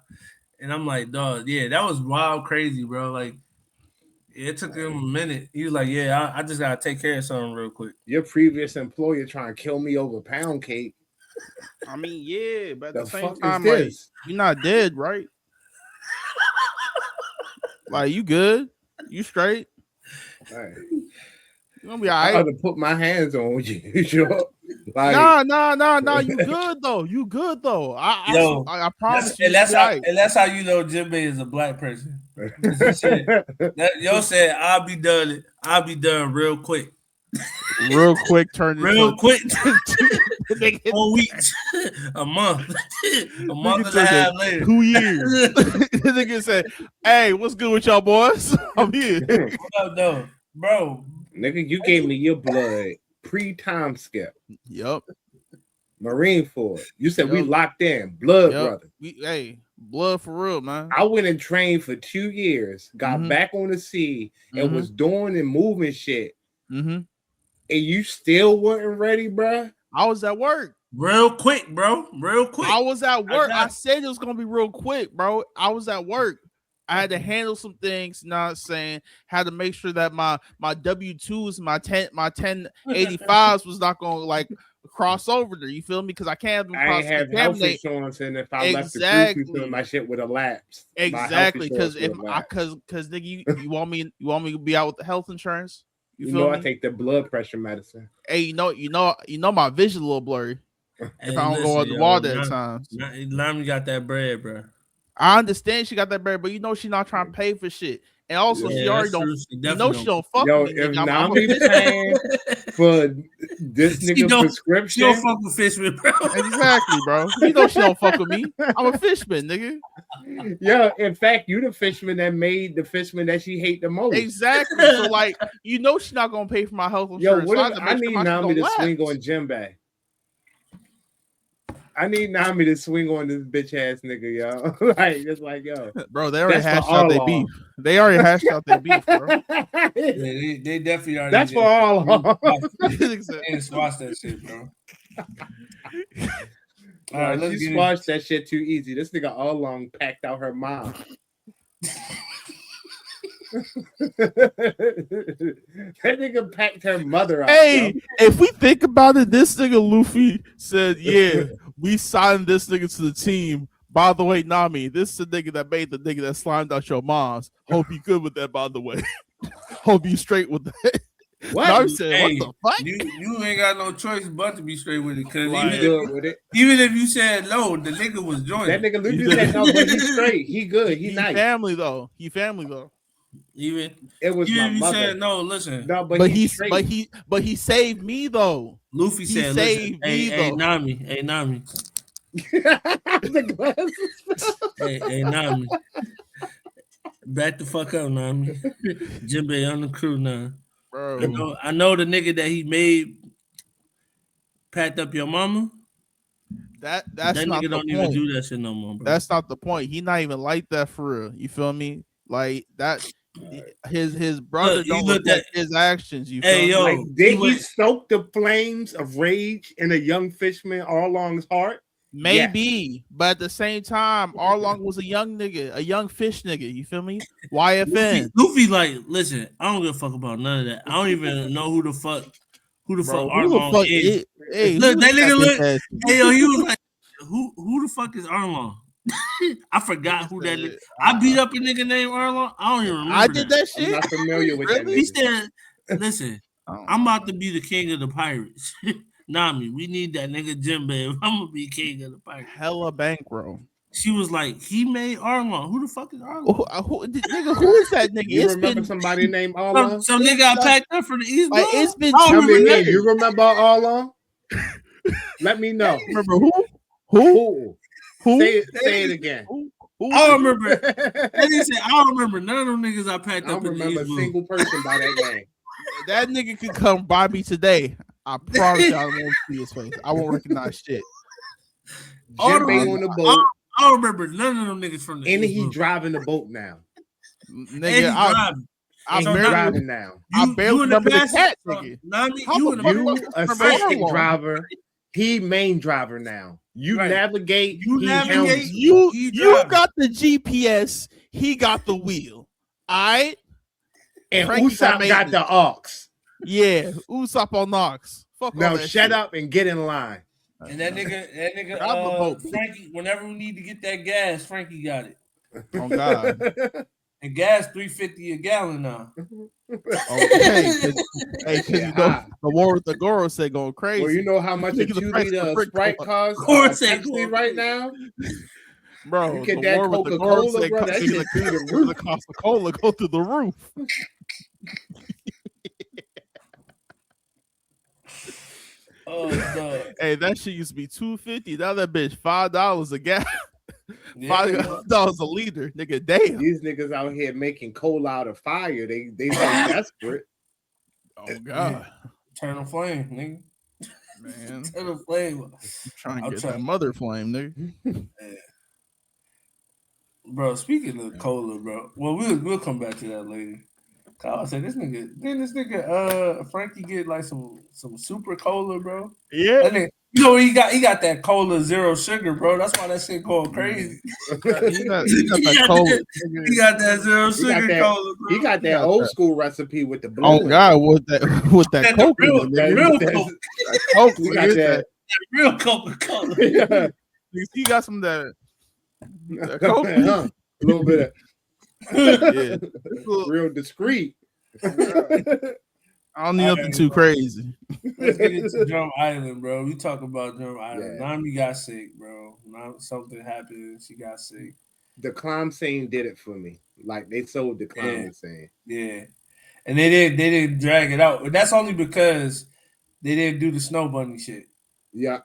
And I'm like, dog, yeah, that was wild crazy, bro. Like, it took him a minute. He was like, yeah, I just gotta take care of something real quick. Your previous employer trying to kill me over pound cake. I mean, yeah, but at The the same fuck is time, like, this? you're not dead, right? Like, you good? You straight? Right. You gonna be I all ought right? to put my hands on you. Sure. Like, Nah. You good though? You good though? Yo, I promise you, and you that's be how all right. and that's how you know Jinbei is a black person. Because he said said, I'll be done real quick. Real quick, turn Real into quick. nigga, 4 weeks. A month. A month and a took half later. 2 years. Nigga said, "Hey, what's good with y'all boys? I'm here." No, bro. nigga, you gave me your blood pre-time skip. Yep. Marine Ford. You said we Yep. locked in. Blood Yep. brother. Hey, blood for real, man. I went and trained for 2 years, got back on the sea, and was doing and moving shit. Mm-hmm. And you still weren't ready, bruh? I was at work. Real quick, bro. Real quick. I was at work. I said it was gonna be real quick, bro. I was at work. I had to handle some things, not saying had to make sure that my W2s, my 1085s was not gonna like cross over there. You feel me? Because I can't have I ain't have health insurance, and if I left the cruise, you my shit would have lapsed. Exactly, because nigga, you want me to be out with the health insurance? You know me? I take the blood pressure medicine. Hey, you know my vision a little blurry. If I don't go on the water at times. Lami got that bread, bro. I understand she got that bread, but you know she not trying to pay for shit. And also she already don't she don't fuck Yo, with me. If Nami paying for this nigga prescription, she don't fuck with Fishman, bro. Exactly, bro. You know she don't fuck with me. I'm a fishman, nigga. Yeah, in fact, you the fisherman that made the fisherman that she hate the most. Exactly. So like, you know she's not gonna pay for my health insurance. Yo, so I need Nami to swing on Jinbei. I need Nami to swing on this bitch ass nigga, yo. Like, just like, yo. Bro, they already hashed out their beef. They already hashed out their beef, bro. They definitely already. That's for all along. They squash that shit, bro. All right, she squashed that shit too easy. This nigga all along packed out her mouth. That nigga packed her mother out. Hey, bro. If we think about it, this nigga Luffy said, "Yeah, we signed this nigga to the team." By the way, Nami, this is the nigga that made the nigga that slimed out your mom's. Hope you good with that, by the way. Hope you straight with that. What? Nami said, what the fuck? You ain't got no choice but to be straight with it. Because Like, even if you said no, the nigga was joining. That nigga Luffy said no, but he's straight. He good. He nice. Family though. Even it was my you mother. Said no, listen. No, but he saved me though. Luffy said, saved me hey, though. Hey Nami. hey Nami. Back the fuck up, Nami. Jinbei on the crew now. Bro. I know the nigga that he made packed up your mama. That's That not nigga the don't even point. do that shit no more, bro. That's not the point. He not even like that for real. You feel me? Like that. His brother Look, you don't looked at. reflect his actions. You Hey, feel me? Like, yo, he did he went. stoke the flames of rage in a young fisherman Arlong's heart? Yes. Maybe, but at the same time, Arlong was a young nigga, a young fish nigga. You feel me? Luffy, YFN, Luffy, like, listen, I don't give a fuck about none of that. I don't even know who the fuck bro. Who the Arlong fuck is. is? Hey, Look, who is that that nigga bitch look. ass Hey, nigga? yo, he was like, who the fuck is Arlong? I forgot Nigga who that. said, I beat up a nigga named Arlong. I don't even I remember did that. that I'm shit. not familiar with that Really? He nigga. said, "Listen, I don't I'm know, about man. to be the king of the pirates. Nami, we need that nigga Jimbe. I'm gonna be king of the pirates." Hella bankroll. She was like, "He made Arlong. Who the fuck is Arlong?" Nigga, who is that nigga? You It's remember been somebody named Some Arlong? some it's nigga got like, packed up for the East like Blue. it's been I don't Tell two me remember again. nothing. You years. remember Arlong? Let me You know. remember who? Who? Who? Who? Say it again. Who? Who? I don't remember. That nigga I said, I don't remember none of them niggas I packed up don't in the remember East a Blue. single person by that name. That nigga could come by me today. I promise you, I won't see his face. I won't recognize shit. All the Jinbei Um, on the I, boat, I don't remember none of them niggas from the and East he Blue. driving the boat now. And nigga, he driving. I And So he now barely, driving now. I you barely in the remember the passenger. cat So nigga. Nami, How you the in the fuck do I You remember assistant Arlong? driver, he main driver now. You right. navigate, You he navigate. helmsman. He You driving. got the GPS. He got the wheel. All right, And Frankie got Usopp got the maintenance. aux. Yeah, Usopp on Knox. Fuck all Now that shut shit. up and get in line. And that nigga, Grab the boat. Frankie. Whenever we need to get that gas, Frankie got it. Oh God. And gas $3.50 a gallon now. Oh hey, That cause shit you know high. the war with the Goro said going Well, you crazy. know how much a Nigga, the price of the 2 liter brick Sprite going up. costs Course ain't Pepsi going right crazy. now? You Bro, the get that war with the Goro Coca-Cola, said bro, that nigga, shit through the the roof. cost of cola go through the roof. Oh no. Hey, that shit used to be $2.50. Now that bitch $5 a gallon. Yeah, bro. $5 a liter, nigga. Damn. These niggas out here making coal out of fire. They so desperate. Oh God, Eternal flame, nigga. man. Eternal flame. I'm trying to I'm get that trying, mother flame, nigga. bro. Speaking of cola, bro. Well, we'll come back to that later. Kyle said this nigga. Then this nigga Frankie get like some super cola, bro. Yeah. That nigga, you know what he got that cola zero sugar, bro. That's why that shit going crazy. He got that cola. He got that zero He got sugar that. cola, bro. He got He that got old that. school recipe with the blue Oh in it. God, with that And the coke in real, it, the nigga. real That's- Coca, That coke, We got nigga. that. real Coca Cola. Yeah. He got some of that coke. Huh. A little bit Yeah. of real discreet. Oh, God. I don't need All nothing right, too bro. crazy. Let's get into Drum Island, bro. We talk about Drum Island. Yeah. Nami got sick, bro. Now something happened. She got sick. The climb scene did it for me. Like they sold the Yeah, climbing scene. yeah. And they didn't drag it out. But that's only because they didn't do the snow bunny shit. Yeah.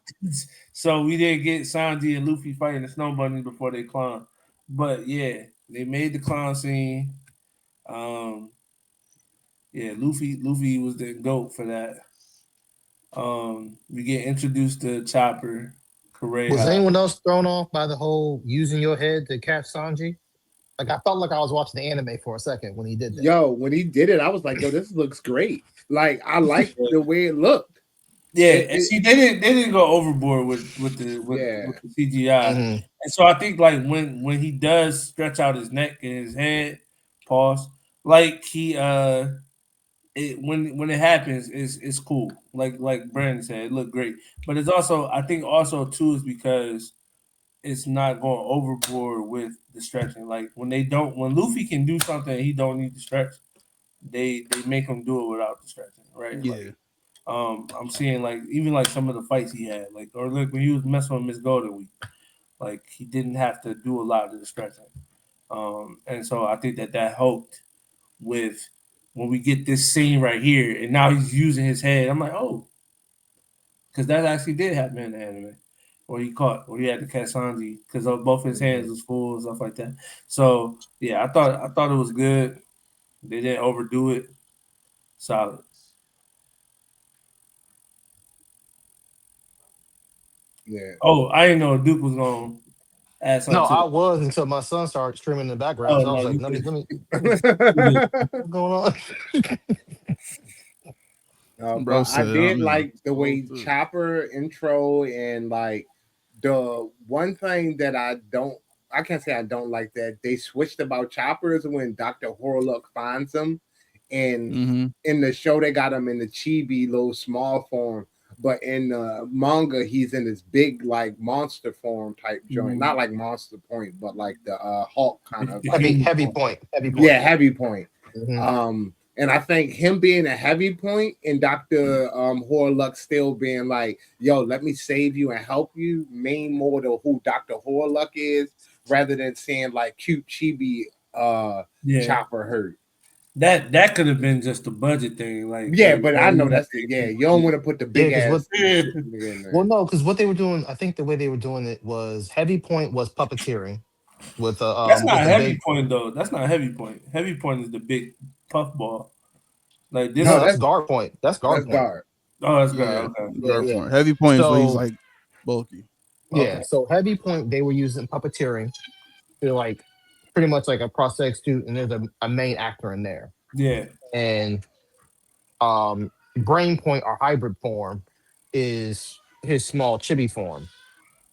So we didn't get Sanji and Luffy fighting the snow bunny before they climb. But yeah, they made the clown scene. Um, yeah, Luffy was the goat for that. We get introduced to Chopper, Was Correa. anyone else thrown off by the whole using your head to catch Sanji? Like I felt like I was watching the anime for a second when he did that. Yo, when he did it, I was like, yo, this looks great. Like I like the way it looked. Yeah, It, and it, see, they didn't go overboard with yeah. the CGI, hmm and so I think like when he does stretch out his neck and his head, pause, like when it happens, it's cool. Like Brandon said, it looked great, but it's also I think also too is because it's not going overboard with the stretching. Like when Luffy can do something, he don't need to stretch. They make him do it without the stretching, right? Like Yeah. I'm seeing like even like some of the fights he had, like or like when he was messing with Miss Golden Week, like he didn't have to do a lot of the stretching, and so I think that helped with when we get this scene right here, and now he's using his head. I'm like, oh, because that actually did happen in the anime, where he had to catch Sanji because both his hands Mhm. was full and stuff like that. So yeah, I thought it was good. They didn't overdo it. Solid. Yeah. Oh, I didn't know Duke was gonna add No, something to I it. was until my son started screaming in the background. Oh So I no, was like, you let me, good. let me, You good. what's going on? Bro But I said did I'm in like the school way too. Chopper intro and like the one thing that I can't say I don't like that they switched about Chopper is when Dr. Horlock finds him, and Mm-hmm. in the show they got him in the chibi little small form, but in the manga he's in this big like monster form type joint, not Mhm. like Monster Point, but like the Hulk kind of The like heavy, Kingdom heavy Come. point, heavy point. yeah, heavy point. Hmm. And I think him being a heavy point and Dr. Horluck still being like, yo, let me save you and help you, mean more to who Dr. Horluck is rather than saying like cute chibi Yeah, Chopper hurt. that could have been just a budget thing. Yeah, Like but oh, I we know gotta that's the make yeah, this you don't money. want to put the Yeah, big because what? ass Yeah. shit nigga in Well, there. no, because what they were doing, I think the way they were doing it was heavy point was puppeteering That's not with the heavy big. point though. That's not heavy point. Heavy point is the big puffball. Like this No, No, is that's that's guard point. That's guard that's point. guard. oh that's good. Yeah, Okay. Yeah, guard yeah. point. Heavy point is where he's So like bulky. yeah, Okay. so heavy point they were using puppeteering to like pretty much like a prosthetic suit, and there's a main actor in there, Yeah. and brain point or hybrid form is his small chibi form.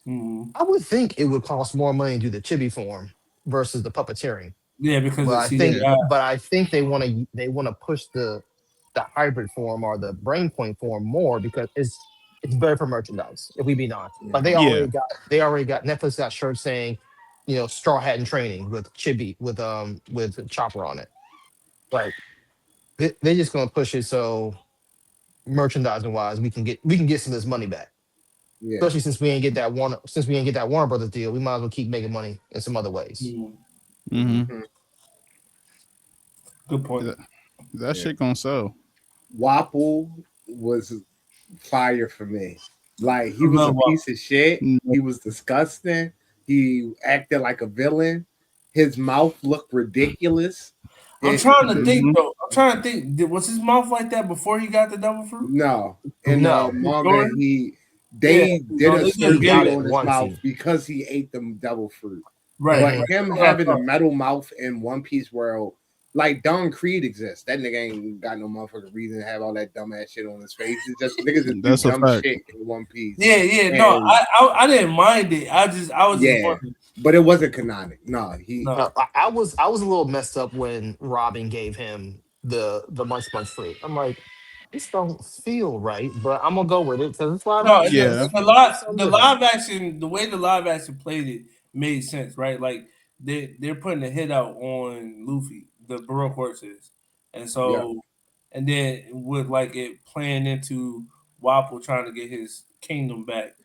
Hmm. I would think it would cost more money to do the chibi form versus the puppeteering. Yeah, because But of I think, Yeah. CGI. but I think they want to push the hybrid form or the brain point form more because it's better for merchandise. If we be honest, Yeah. like Yeah, they already got Netflix got shirts saying, Straw Hat in Training with Chibi with Chopper on it. Like they're just gonna push it so merchandising wise we can get some of this money back. Yeah. Especially since we ain't get that Warner Brothers deal, we might as well keep making money in some other ways. Mhm. mm-hmm. Mhm. Good point. That Yeah. shit gonna sell. Wapple was fire for me. Like I he was a love what piece of shit. Mm, He was disgusting. He acted like a villain. His mouth looked ridiculous. I'm It trying to the, think mhm. though. I'm trying to think. Was his mouth like that before he got the devil fruit? no, in the No, You manga sure? he Yeah. they did No, a they did he give got surgery it. it on his once. mouth He. because he ate the devil fruit. Right. But Mhm. Right. him That's what I having a thought. metal mouth in One Piece world, like Don Creed exists. That nigga ain't got no motherfucking reason to have all that dumbass shit on his face. It's just niggas just do That's a dumb fact. shit in One Piece. Yeah. Yeah. No, And I didn't mind it. I was just yeah, wondering. but it wasn't canonic. No, he No. I was a little messed up when Robin gave him the munch munch fruit. I'm like, this don't feel right, but I'm gonna go with it because it's live No, action. Yeah, It's something the different. live action, the way the live action played it made sense, right? Like they're putting a hit out on Luffy, the Baroque horses, and yeah. so and then with like it playing into Wapple trying to get his kingdom back.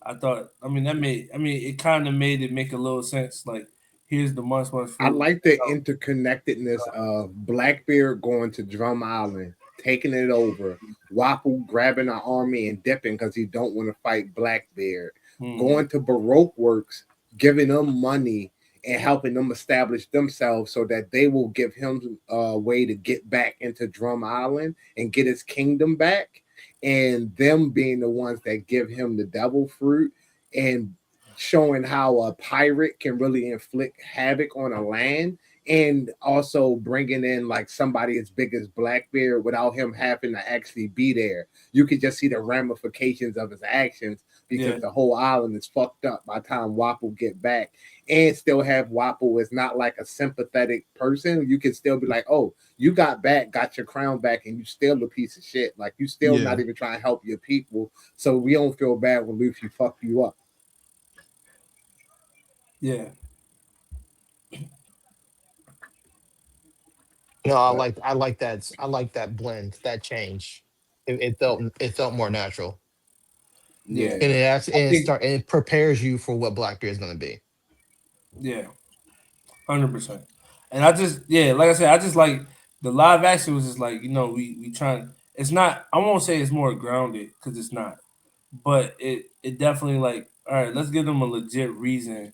I thought, I mean, it kind of made it make a little sense. Like here's the munch I fruit. like the interconnectedness of Blackbeard going to Drum Island, taking it over, Wapple grabbing an army and dipping because he don't want to fight Blackbeard, Hmm. going to Baroque Works, giving them money and helping them establish themselves so that they will give him a way to get back into Drum Island and get his kingdom back, and them being the ones that give him the devil fruit and showing how a pirate can really inflict havoc on a land, and also bringing in like somebody as big as Blackbeard without him having to actually be there. You could just see the ramifications of his actions Yeah, because the whole island is fucked up by the time Wapple get back, and still have Wapple as not like a sympathetic person. You can still be like, oh, you got back, got your crown back, and you still a piece of shit. Like you still yeah. not even trying to help your people. So we don't feel bad when Luffy fuck you up. yeah, No, But I like that blend, that change. It felt more natural, yeah, yeah, and it actually I think and it prepares you for what Blackbeard is gonna be. yeah. 100%. And I just yeah, like I said, I just like the live action was just like we trying. It's not. I won't say it's more grounded because it's not, but it definitely like all right. Let's give them a legit reason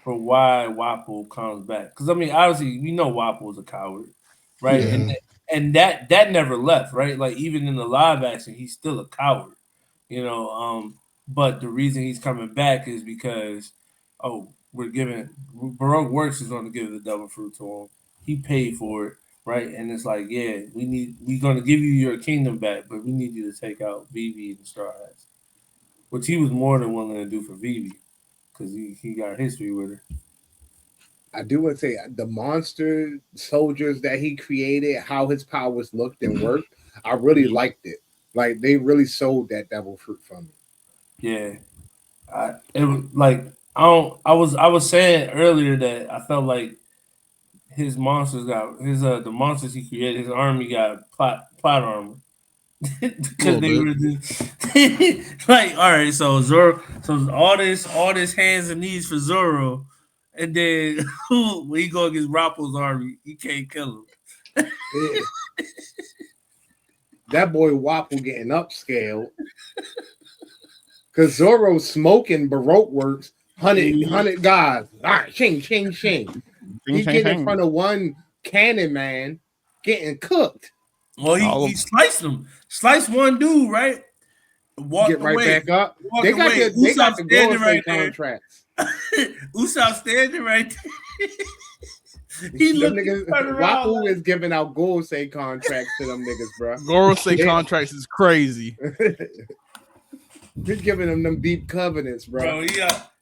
for why Wapple comes back. Because I mean, obviously we know Wapple is a coward, right? yeah, And Hmm. that never left, right? Like even in the live action, he's still a coward, you know. But the reason he's coming back is because, we're giving Baroque Works is going to give the double fruit to him. He paid for it, right? And it's like, yeah, we're going to give you your kingdom back, but we need you to take out Vivi and Straw Hats, which he was more than willing to do for Vivi because he got history with her. I do want to say the monster soldiers that he created, how his powers looked and worked, I really liked it. Like they really sold that devil fruit for me. Yeah, it was like I don't. I was saying earlier that I felt like his monsters got his the monsters he created. His army got plot armor A because little they bit. were just like, all right, so Zoro, so all this hands and knees for Zoro, and then when he go against Rappo's army, he can't kill him. Yeah. That boy Wapple getting upscaled because Zoro's smoking Baroque works, 100 guys. All right, ching, ching, ching. He getting in front of one cannon man getting cooked. Well, All he of sliced one dude, right? Get Walked right away. back up. Walked They got away. the Standing Gore right State there. contracts. Usopp standing right there. He Them looked niggas, turned around Wapple like, is giving out Gore State contracts to them niggas, bro. Goro say contracts is crazy. He's giving them deep covenants, bro. bro,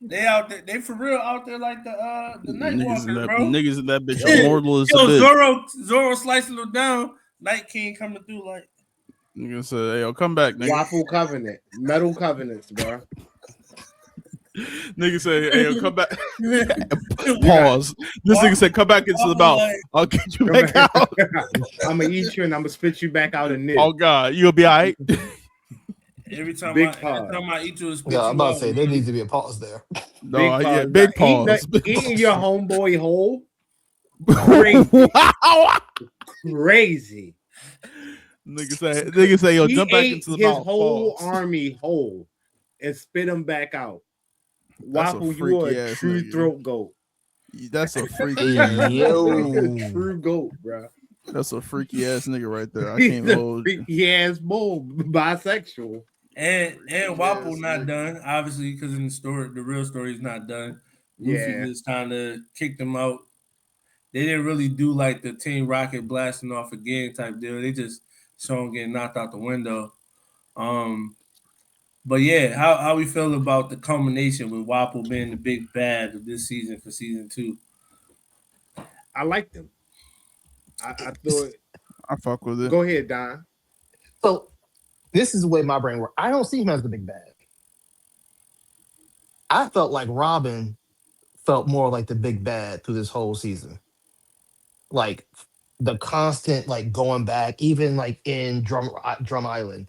they out there, they for real out there like the Night Walkers, bro. Niggas in that bitch immortal as a Yo, bitch. Zoro slicing them down. Night King coming through like Nigga say, hey, yo, come back, nigga. Waffle covenant, metal covenants, bro. Nigga say, hey, yo, come back. Pause. This nigga said, come back into the mouth. I'll get you back out. I'm gonna eat you and I'm gonna spit you back out in this. Oh God, you'll be all right. every time Big I eat you, Yeah, I'm about to say there needs to be a pause there. No, yeah, pause. big pause. Eating your homeboy whole, crazy, Wow. crazy. Nigga say, yo, He jump back ate into the his mouth. whole Pause. army whole and spit him back out. That's a Waffle, you freaky a ass true nigga. throat goat. That's a freaky Hey, ass. yo. True goat, bro. That's a freaky ass nigga right there. I He's can't a hold. freaky ass bull, bisexual. and Wapple Yes, not nigga. done, obviously, because in the real story is not done. Luffy Yeah. just kind of kicked them out. They didn't really do like the Team Rocket blasting off again type deal. They just saw him getting knocked out the window. But yeah, how we feel about the culmination with Wapple being the big bad of this season for season 2? I liked him. I thought. I fuck with it. Go ahead, Don. So this is the way my brain works. I don't see him as the big bad. I felt like Robin felt more like the big bad through this whole season. Like the constant like going back, even like in Drum Island,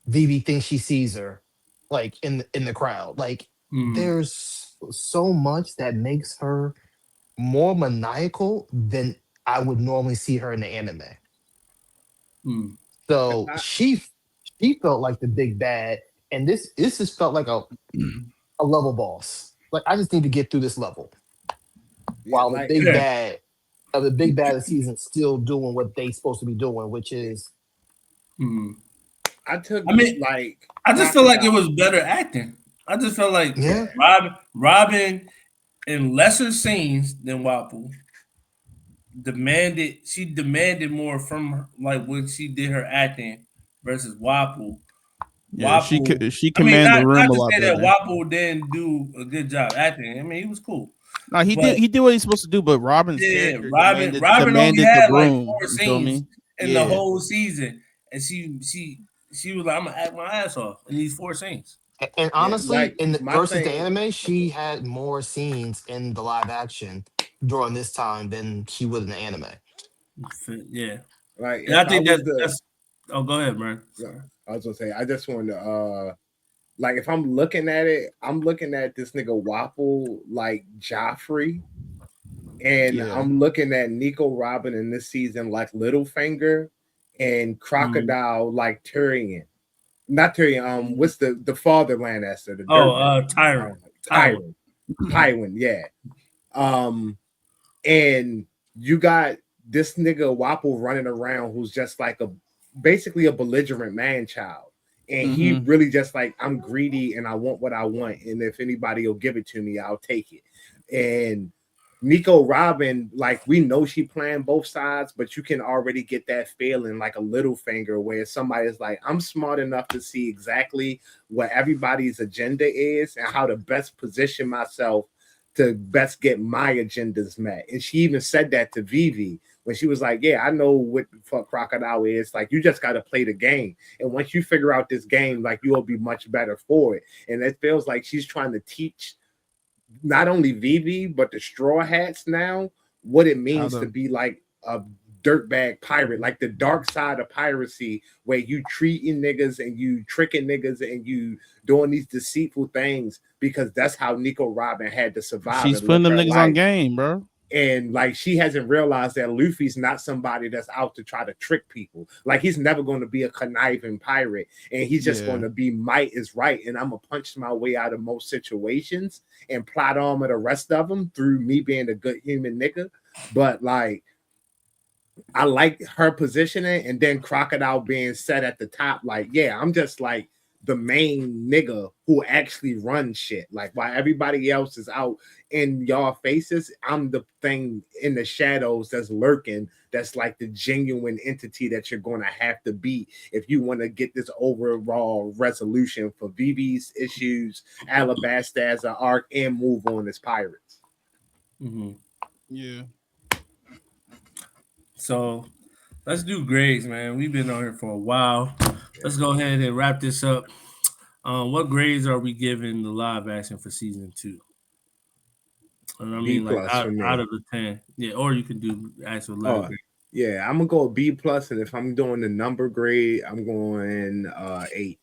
Vivi thinks she sees her, like in the crowd. Like Mm, there's so much that makes her more maniacal than I would normally see her in the anime. mm, So I, she felt like the big bad, and this just felt like a level boss. Like I just need to get through this level, yeah, while like yeah. the big bad of the season still doing what they supposed to be doing, which is Mm. I took I mean, like I just feel like it Crocodile. was better acting. I just felt like yeah, Robin in lesser scenes than Wapple demanded more from her, like when she did her acting versus Wapple. Yeah, Wapple, she I mean, command the room not a to lot say that better. Wapple didn't do a good job acting. I mean, he was cool, No, he but did what he's supposed to do, but Robin's yeah, character Robin only demanded the had like room. 4 You feel scenes me? in the Yeah. whole season, and she was like, "I'm gonna act my ass off in these 4 scenes." and Yeah, honestly, like in the my versus the thing. anime, she had more scenes in the live action during this time than she would in the anime. Yeah, Like and I if I think was the, that's. Oh, go ahead, Brian. no, Sorry. I was gonna say I just want to like if I'm looking at it, I'm looking at this nigga Waffle like Joffrey, and Yeah. I'm looking at Nico Robin in this season like Littlefinger, and Mm. Crocodile like Tyrion. Not Tyrion. What's the fatherland Esther, the Oh, dirt nigga? Tyrant. Tywin. Tywin. Tywin, yeah. Um, and you got this nigga Wapple running around who's just like a basically a belligerent man child. And he Mm-hmm. really just like, I'm greedy and I want what I want, and if anybody will give it to me, I'll take it. And Nico Robin, like, we know she playing both sides, but you can already get that feeling like a little finger where somebody's like, I'm smart enough to see exactly what everybody's agenda is and how to best position myself to best get my agendas met. And she even said that to Vivi when she was like, yeah, I know what the fuck Crocodile is. Like, you just got to play the game. And once you figure out this game, like, you'll be much better for it. And it feels like she's trying to teach not only Vivi but the Straw Hats now what it How means to to be like a dirtbag pirate, like the dark side of piracy, where you treating niggas and you tricking niggas and you doing these deceitful things, because that's how Nico Robin had to survive she's and live putting them her niggas on life. game, bro. And like, she hasn't realized that Luffy's not somebody that's out to try to trick people. Like, he's never going to be a conniving pirate, and he's just going Yeah. to be might is right, and I'm gonna punch my way out of most situations and plot armor the rest of them through me being a good human nigga. But like, I like her positioning, and then Crocodile being set at the top. Like, yeah, I'm just like the main nigga who actually runs shit. Like, while everybody else is out in y'all faces, I'm the thing in the shadows that's lurking. That's like the genuine entity that you're going to have to beat if you want to get this overall resolution for Vivi's issues, Alabasta as an arc, and move on as pirates. Mm-hmm. Yeah. So let's do grades, man. We've been on here for a while. Let's go ahead and wrap this up. What grades are we giving the live action for season two? And I B mean, like plus for out me. of the 10, yeah. Or you can do actual letter Oh, grade. yeah, I'm gonna go B plus, and if I'm doing the number grade, I'm going 8.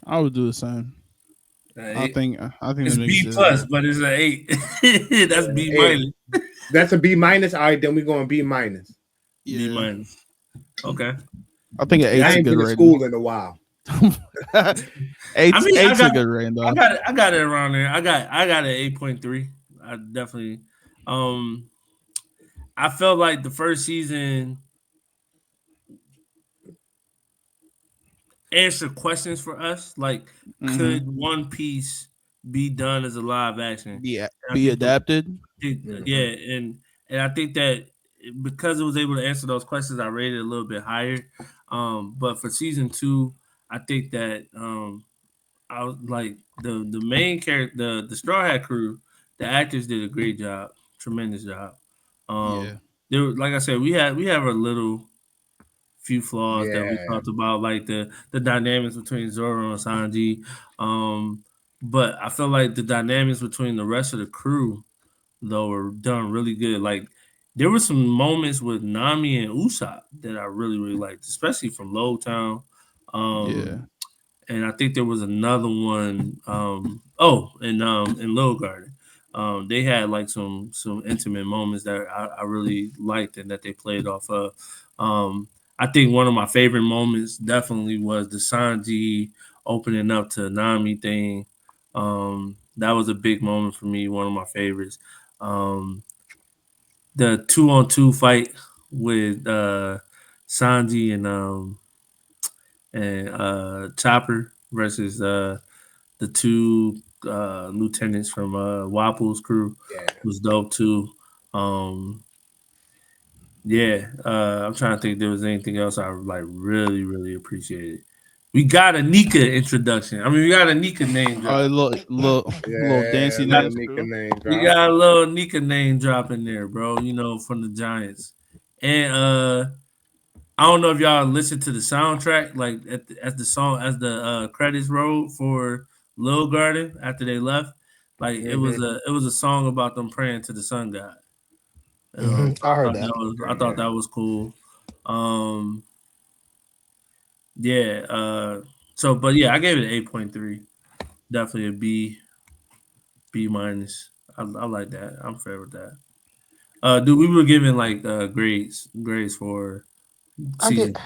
I would do the same. Eight. I think the It's niggas B is plus, but it's an 8. That's B Hey, minus. that's a B minus. All right, then we're going B minus. B yeah. minus. Okay. I think an Yeah. I eight's a ain't good been to rating. school in a while. I eight's mean, eight's a good rating though. I got it around there. I got an 8.3. I definitely. Um, I felt like the first season answer questions for us. Like, Mm-hmm. could One Piece be done as a live action? And I Be think the adapted. yeah, Mhm. and I think that because it was able to answer those questions, I rated it a little bit higher. But for season two, I think that I was like the main character, the Straw Hat crew, the actors did a great job, tremendous job. Um, Yeah. there, like I said, we have a little few flaws that we Yeah, talked about, like the dynamics between Zoro and Sanji. Um, but I feel like the dynamics between the rest of the crew though were done really good. Like there were some moments with Nami and Usopp that I really liked, especially from Lowtown. Um, Yeah. and I think there was another one. In Little Garden, they had like some intimate moments that I really liked and that they played off of. Um, I think one of my favorite moments definitely was the Sanji opening up to Nami thing. That was a big moment for me. One of my favorites. Um, the 2-on-2 fight with Sanji and Chopper versus the two lieutenants from Wapple's crew yeah. was dope too. Um, yeah, I'm trying to think if there was anything else I like really appreciated. We got a Nika introduction. I mean, we got a Nika name Oh, drop. little Yeah, dancing little ass Nika crew. name We drop. got a little Nika name drop in there, bro. You know, from the Giants. And I don't know if y'all listened to the soundtrack, like as the song as the credits rolled for Lil Garden after they left. Like Hmm. it was a song about them praying to the sun god. I heard I that. thought Yeah. that was cool. Um, yeah. But yeah, I gave it an 8.3. Definitely a B minus. I like that. I'm fair with that. Dude, we were giving like grades for I get season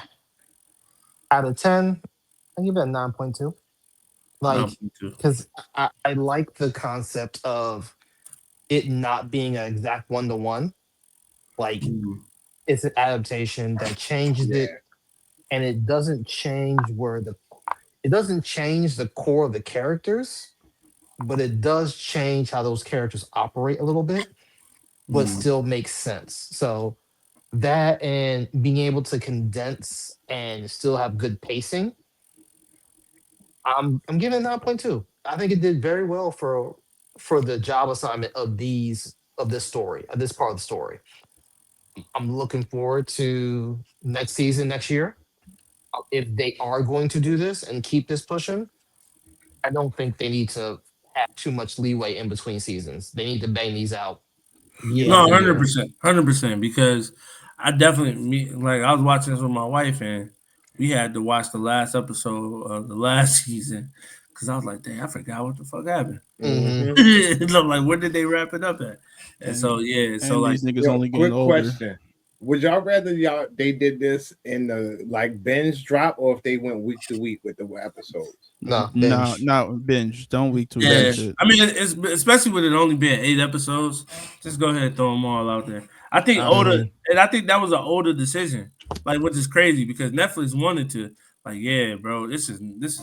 out of 10, I give it a 9.2. Like, 9.2. because I like the concept of it not being an exact one to one. Like, Mm-hmm. it's an adaptation that changes it Yeah. and it doesn't change the core of the characters, but it does change how those characters operate a little bit, but Mm. still makes sense. So that and being able to condense and still have good pacing, I'm giving it 9.2. I think it did very well for the job assignment of this story, of this part of the story. I'm looking forward to next season next year. If they are going to do this and keep this pushing, I don't think they need to have too much leeway in between seasons. They need to bang these out year No, after hundred year. percent, 100%. Because I definitely like I was watching this with my wife, and we had to watch the last episode of the last season because I was like, "Dang, I forgot what the fuck happened." Hmm. Mm-hmm. And I'm like, "Where did they wrap it up at?" And And so yeah, so and like these niggas Yo, only getting quick older. question. Would y'all rather y'all they did this in the like binge drop or if they went week to week with the episodes? No, No, binge. not binge. Don't week to week that yeah, Binge. shit. I mean, it's especially with it only being 8 episodes. Just go ahead and throw them all out there. I think I older, Hmm. and I think that was an older decision. Like, which is crazy because Netflix wanted to, like, yeah, bro, this is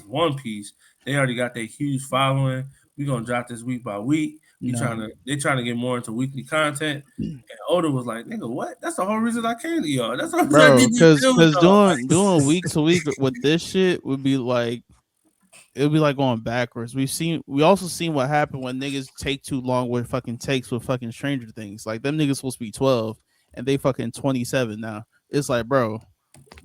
One Piece. They already got their huge following. We gonna drop this week by week. no, They trying to get more into weekly content. And Oda was like, nigga, what? That's the whole reason I came to y'all. That's the whole reason I bro. did this Cause deal with cause y'all. doing week to week with this shit would be like it would be like going backwards. We also seen what happened when niggas take too long with fucking takes with fucking Stranger Things. Like them niggas supposed to be 12 and they fucking 27 now. It's like, bro,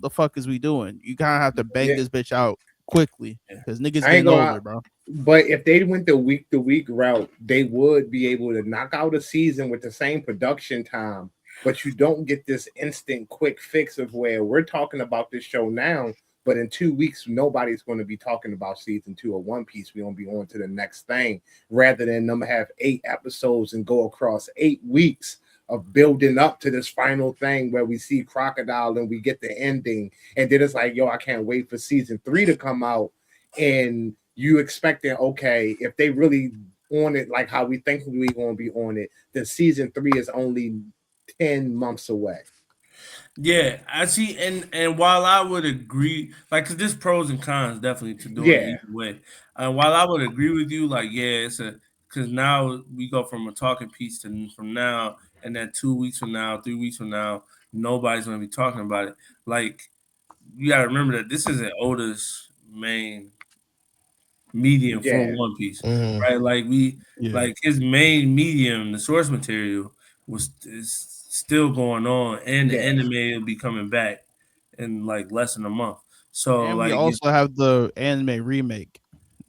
the fuck is we doing? You kind of have to bang Yeah, this bitch out quickly Yeah. because niggas I ain't getting gonna. older, bro. But if they went the week to week route, they would be able to knock out a season with the same production time. But you don't get this instant quick fix of where we're talking about this show now, but in 2 weeks nobody's going to be talking about season two of One Piece. We're going to be on to the next thing, rather than them have 8 episodes and go across 8 weeks of building up to this final thing where we see Crocodile and we get the ending, and then it's like, yo, I can't wait for season three to come out, and you expecting, okay, if they really on it like how we think we gonna be on it, then season three is only 10 months away. Yeah, I see, and while I would agree, like, cause there's pros and cons definitely to doing it Yeah, either way. While I would agree with you, like, yeah, it's a because now we go from a talking piece to from now, and then 2 weeks from now, 3 weeks from now, nobody's gonna be talking about it. Like, you gotta remember that this isn't Oda's main medium for yeah, One Piece, Hmm. right? Yeah. Like his main medium, the source material, was is still going on, and the yeah. anime will be coming back in like less than a month. So And we like also have the anime remake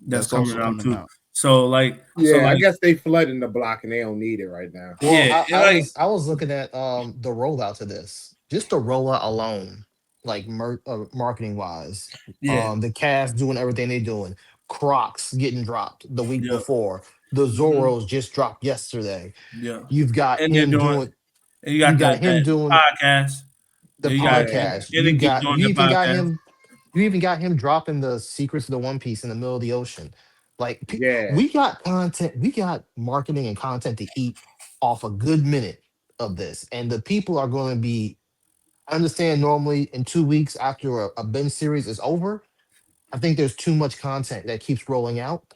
that's that's also coming out coming too. out. So Yeah, I like guess they flooding the block and they don't need it right now. Well, yeah, and like I was looking at the rollout to this. Just the rollout alone, like marketing wise, yeah, the cast doing everything they're doing. Crocs getting dropped the week yeah, before. The hmm Zoros just dropped yesterday. yeah, You've got and they're him doing, doing. and you You got got him that doing podcast. the Yeah, you got Yeah, podcast. and keep doing You the even got podcast. him. You even got him dropping the secrets of the One Piece in the middle of the ocean. Like yeah, we got content, we got marketing and content to eat off a good minute of this, and the people are going to be. I understand normally in 2 weeks after a binge series is over, I think there's too much content that keeps rolling out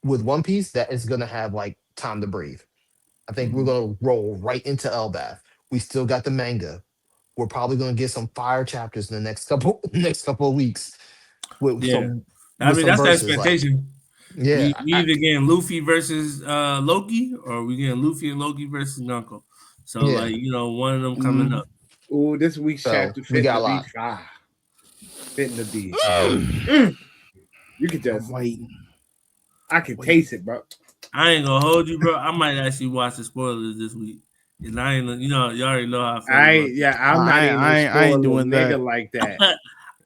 with One Piece that is going to have like time to breathe. I think we're Mhm. going to roll right into Elbath. We still got the manga. We're probably going to get some fire chapters in the next couple next couple of weeks Yeah, I with mean some that's the verses. Like, expectation. yeah, We either getting Luffy versus Loki, or we getting Luffy and Loki versus Yonko. So yeah. like one of them coming Mm, up. oh, this week's So chapter we fitting got to a be lot. fire. Fitting to be fire. I'm You could just, waiting. I I'm could waiting. taste it, bro. I ain't gonna hold you, bro. I might actually watch the spoilers this week. And I ain't, you already know how I feel about Yeah, I'm not I even no I ain't spoiler doing that. nigga like that. that.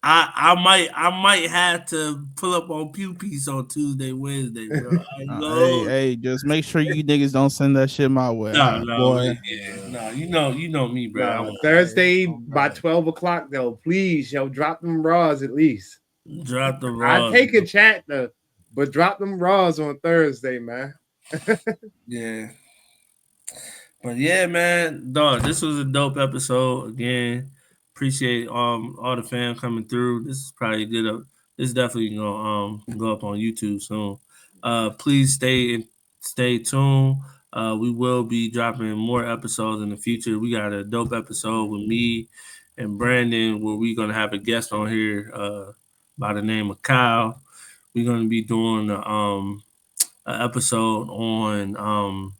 I might have to pull up on Pew Piece on Tuesday, Wednesday, bro. I ain't gonna Hey, hold hey, just make sure you niggas don't send that shit my way, you. No, boy. yeah, no. You know me, bro. Nah, Thursday by 12 o'clock though. Please, yo, drop them raws at least. Drop the I raw, take a bro. chat though, but drop them raws on Thursday, man. Yeah. But yeah, man, dog, this was a dope episode again. appreciate all the fam coming through. This is probably did a this is definitely gonna go up on YouTube soon. Please stay tuned. We will be dropping more episodes in the future. We got a dope episode with me and Brandon where we're gonna have a guest on here by the name of Kyle. We're gonna be doing an episode on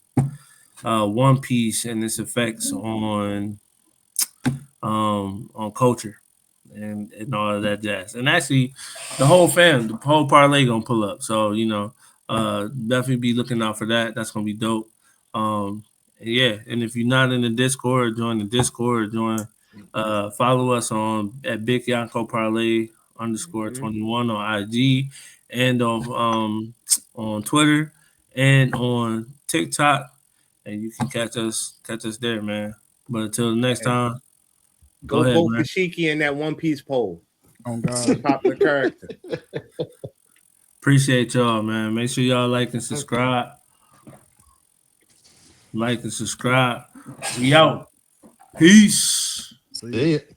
One Piece and its effects on culture and all of that jazz. And actually, the whole parlay gonna pull up. So definitely be looking out for that. That's gonna be dope. Yeah, and if you're not in the Discord, join the Discord. Follow us at Big Yonko Parlay _21 on IG and on Twitter and on TikTok, and you can catch us there, man. But until the next time. Go Go ahead, vote man. for Shiki in that One Piece poll. Oh God. Popular character. Appreciate y'all, man. Make sure y'all like and subscribe. Like and subscribe. We out. Peace. See. See it.